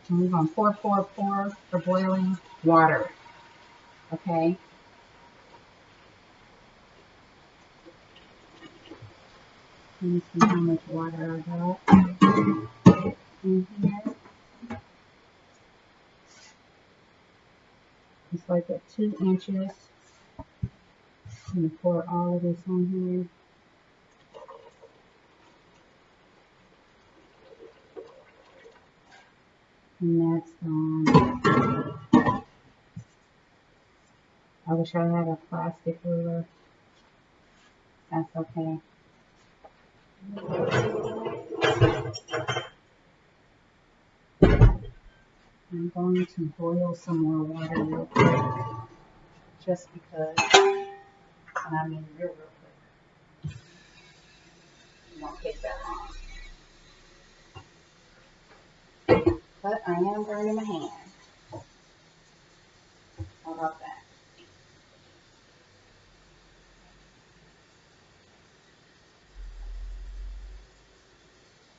And we're going to pour for boiling water. Okay. Let me see how much water I got in here. It's like at 2 inches. I'm going to pour all of this on here. And that's gone. I wish I had a plastic ruler. That's okay. I'm going to boil some more water real quick. Just because. And I mean real quick. It won't take that long. But I am burning my hand. How about that?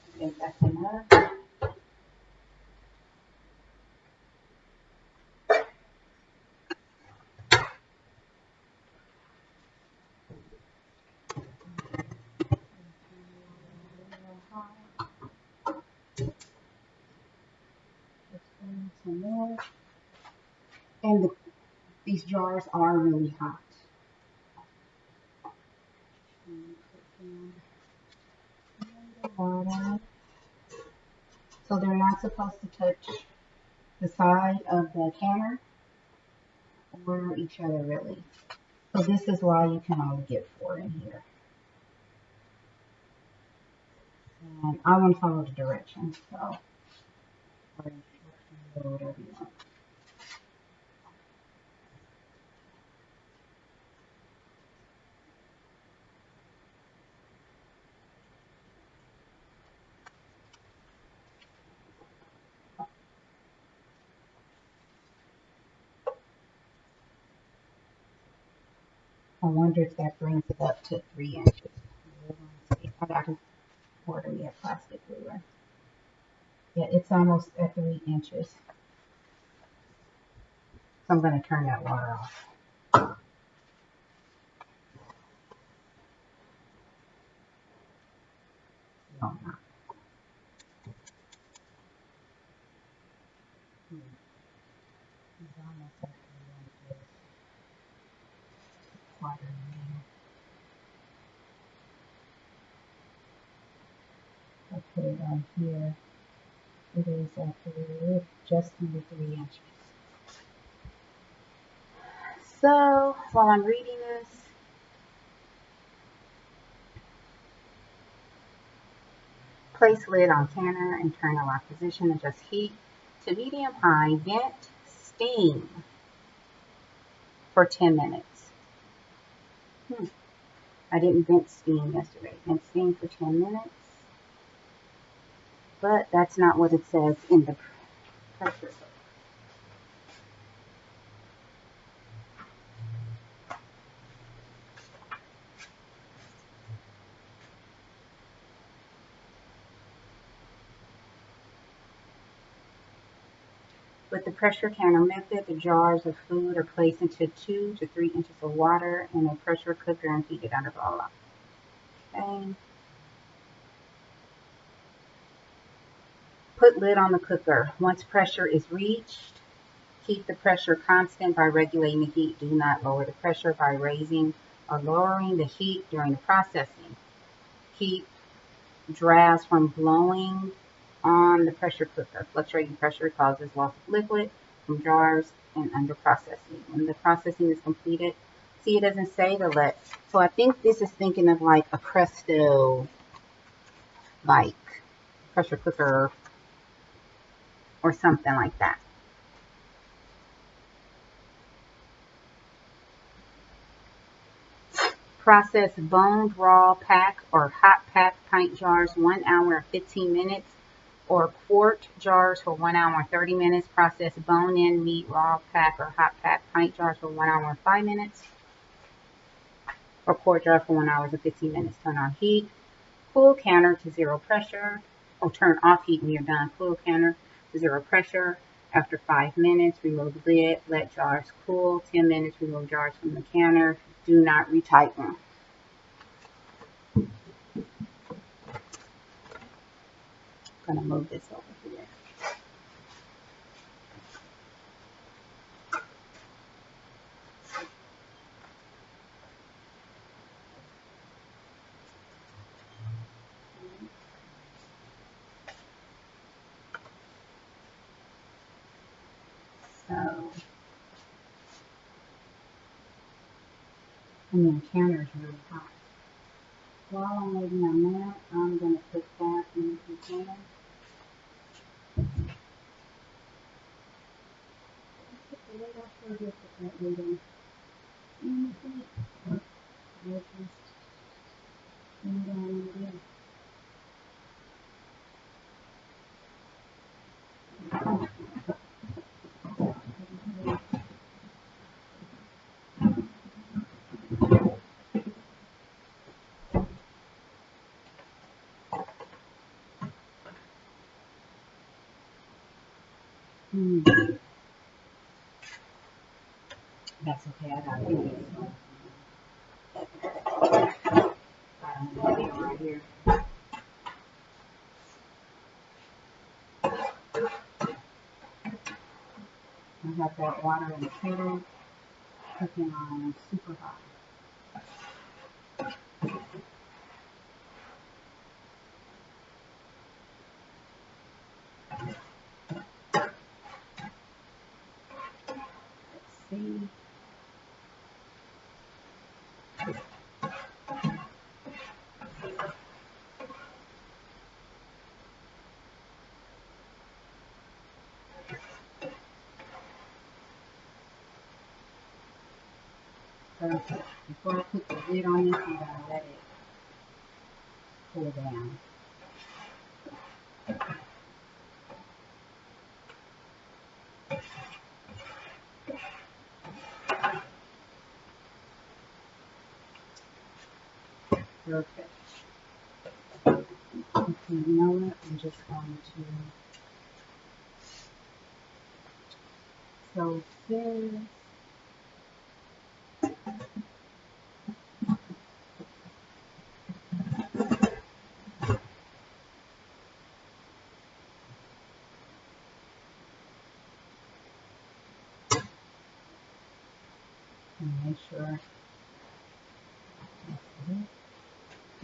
I think that's enough. Some more. And these jars are really hot. So they're not supposed to touch the side of the canner or each other really. So this is why you can only get 4 in here. And I want to follow the directions, so whatever you want. I wonder if that brings it up to 3 inches. I got to order me a plastic ruler. Yeah, it's almost at 3 inches. So I'm going to turn that water off. No, I'm not. It's almost at 3 inches. Water in there. Okay, down here. It is actually just under 3 inches. So, while I'm reading this, place lid on canner and turn the lock position. Adjust heat to medium-high. Vent steam for 10 minutes. I didn't vent steam yesterday. Vent steam for 10 minutes. But that's not what it says in the pressure cooker. With the pressure canner method, the jars of food are placed into 2 to 3 inches of water in a pressure cooker and heated under boil. Okay. Put lid on the cooker. Once pressure is reached, keep the pressure constant by regulating the heat. Do not lower the pressure by raising or lowering the heat during the processing. Keep drafts from blowing on the pressure cooker. Fluctuating pressure causes loss of liquid from jars and under processing. When the processing is completed, see, it doesn't say to let. So I think this is thinking of like a Presto, like pressure cooker or something like that. Process boned raw pack or hot pack pint jars 1 hour and 15 minutes or quart jars for 1 hour and 30 minutes. Process bone-in meat, raw pack or hot pack pint jars for 1 hour and 5 minutes. Or quart jar for 1 hour and 15 minutes. Turn on heat. Cool canner to 0 pressure. Or turn off heat when you're done. Cool canner to 0 pressure. After 5 minutes, remove the lid. Let jars cool. 10 minutes, remove jars from the canner. Do not retighten. I'm going to move this over here. So, the canner is really hot. While I'm waiting on that, I'm going to put that in the container. Put the lid off for a bit, put that lid in the heat. We'll just bring down in again. That's okay, I got it. Right here. I have that water in the kettle, cooking on super hot. Let's see. Perfect. Before I put the lid on this, I'm going to let it cool down. Perfect. Okay, you know what? I'm just going to. So this. And make sure.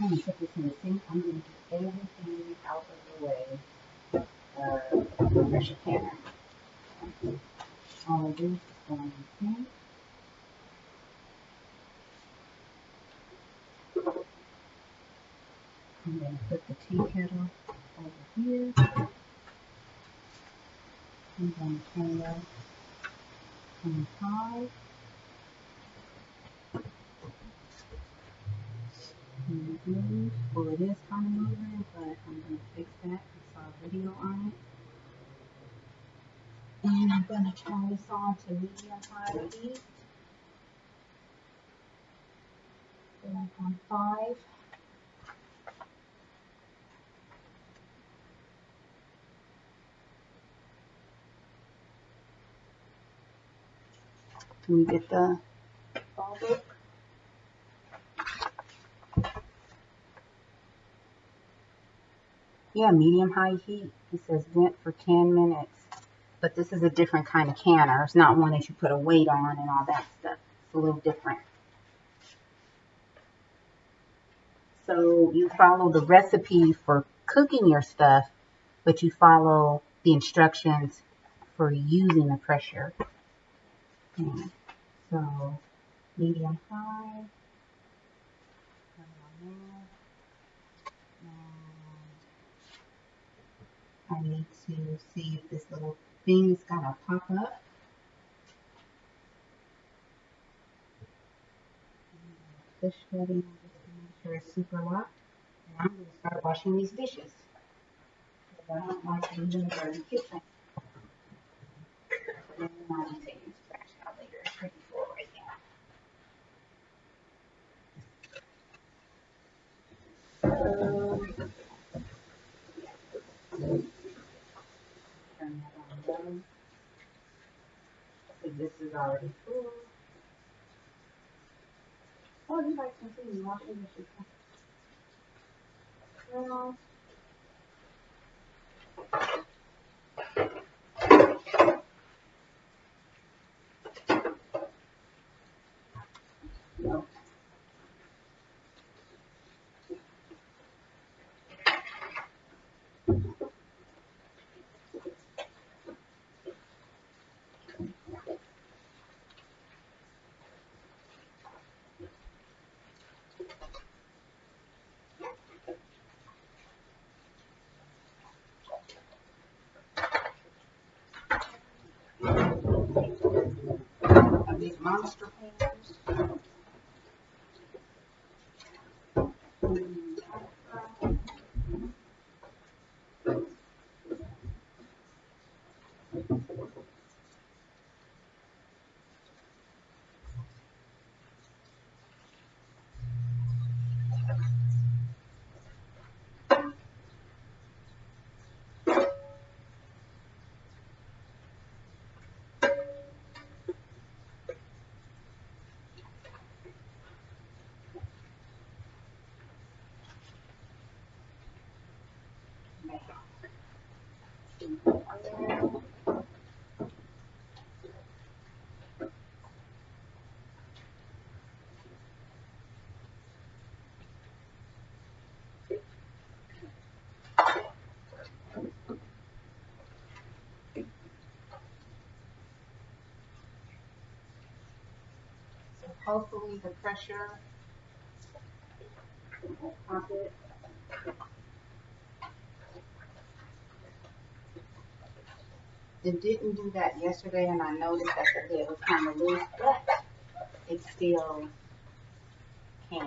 I'm going to put this in the sink. I'm going to get everything out of the way. The pressure canner. All of this is going in the sink. I'm going to put the tea kettle over here. I'm going to turn that on 5. Well, it is kind of moving, but I'm going to fix that. I saw a video on it. And I'm going to turn this on to medium-high heat. Back on 5. Can we get the bulb? Yeah, medium-high heat. It says vent for 10 minutes. But this is a different kind of canner. It's not one that you put a weight on and all that stuff. It's a little different. So you follow the recipe for cooking your stuff, but you follow the instructions for using the pressure. So medium high. I need to see if this little thing is gonna pop up. Push that in just to make sure it's super locked. And I'm gonna start washing these dishes. I don't like leaving the dirty kitchen. And then I'll be taking this trash out later. It's pretty full right now. Turn that on low. Because this is already full. Oh, you guys can see me washing dishes. Well, no. Of these monster pans. Hopefully the pressure will pop it. It didn't do that yesterday, and I noticed that the lid was kind of loose, but it still can.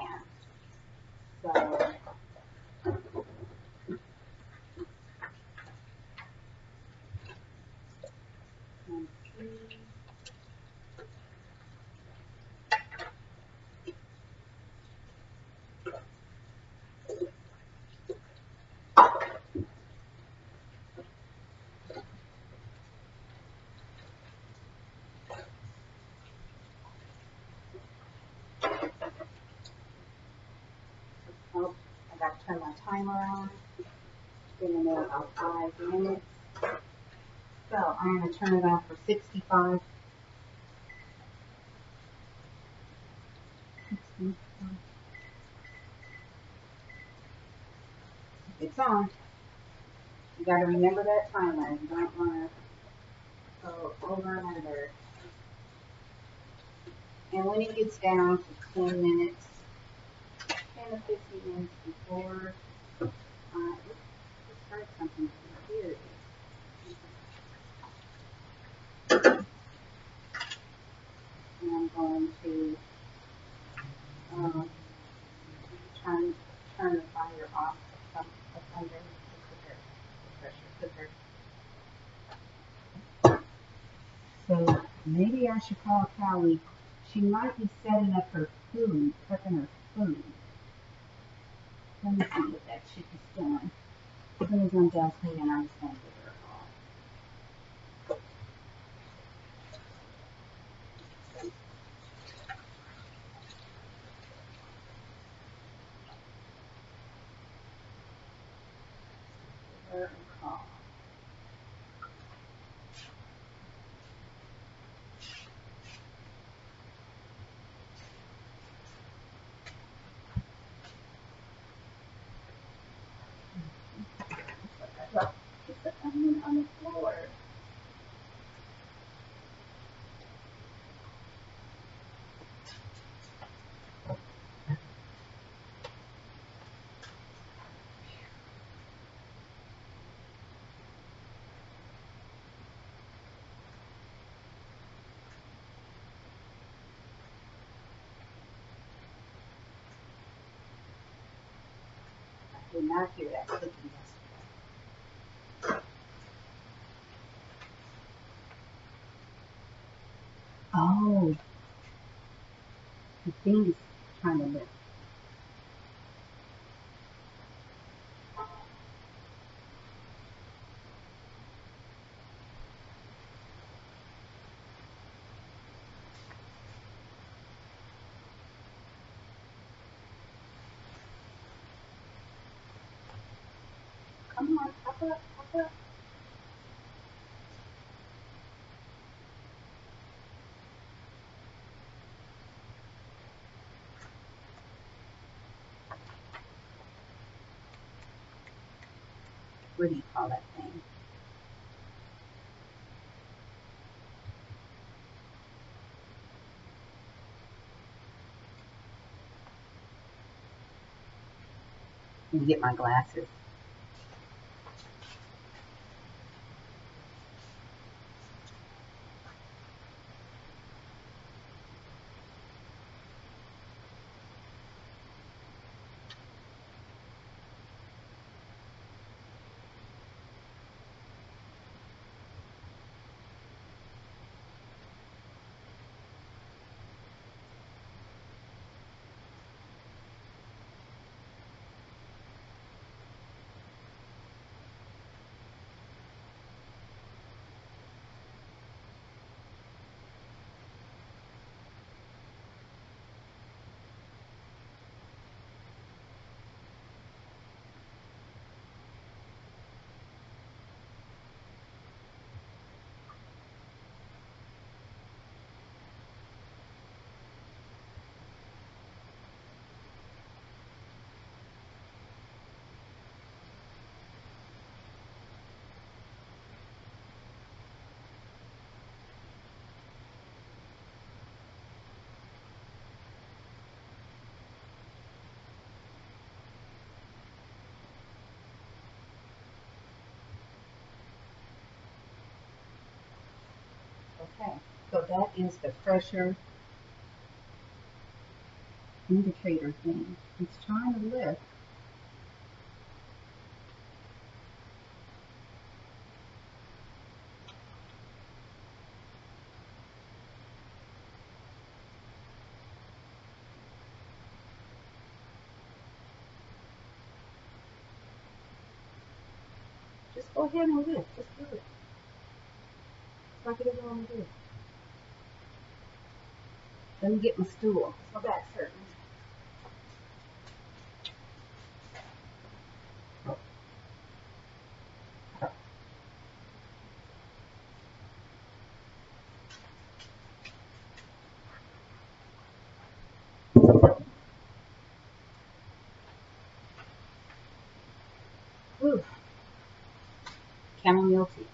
So, let's see. Oh, I got to turn my timer on. It's been in there about 5 minutes. So I'm going to turn it on for 65. It's on. You got to remember that timer. You don't want to go over and under. And when it gets down to 10 minutes, 10 to 15 minutes before, let's start something here. And I'm going to turn the fire off up under the pressure cooker. So maybe I should call Callie. She might be setting up her food, prepping her food. Let me see what that chick is doing. As soon as I'm done cleaning, I'm just going to give her a call. Give her a call. Look, it's the onion on the floor. I did not hear that clicking yesterday. Oh, the thing is trying to lift. Come on, pop up, pop up. What do you call that thing? Let me get my glasses. Okay, so that is the pressure indicator thing. It's trying to lift. Just go ahead and lift. Just do it. It's like it is on to do. Let me get my stool. My back's hurting. Ooh. Chamomile tea.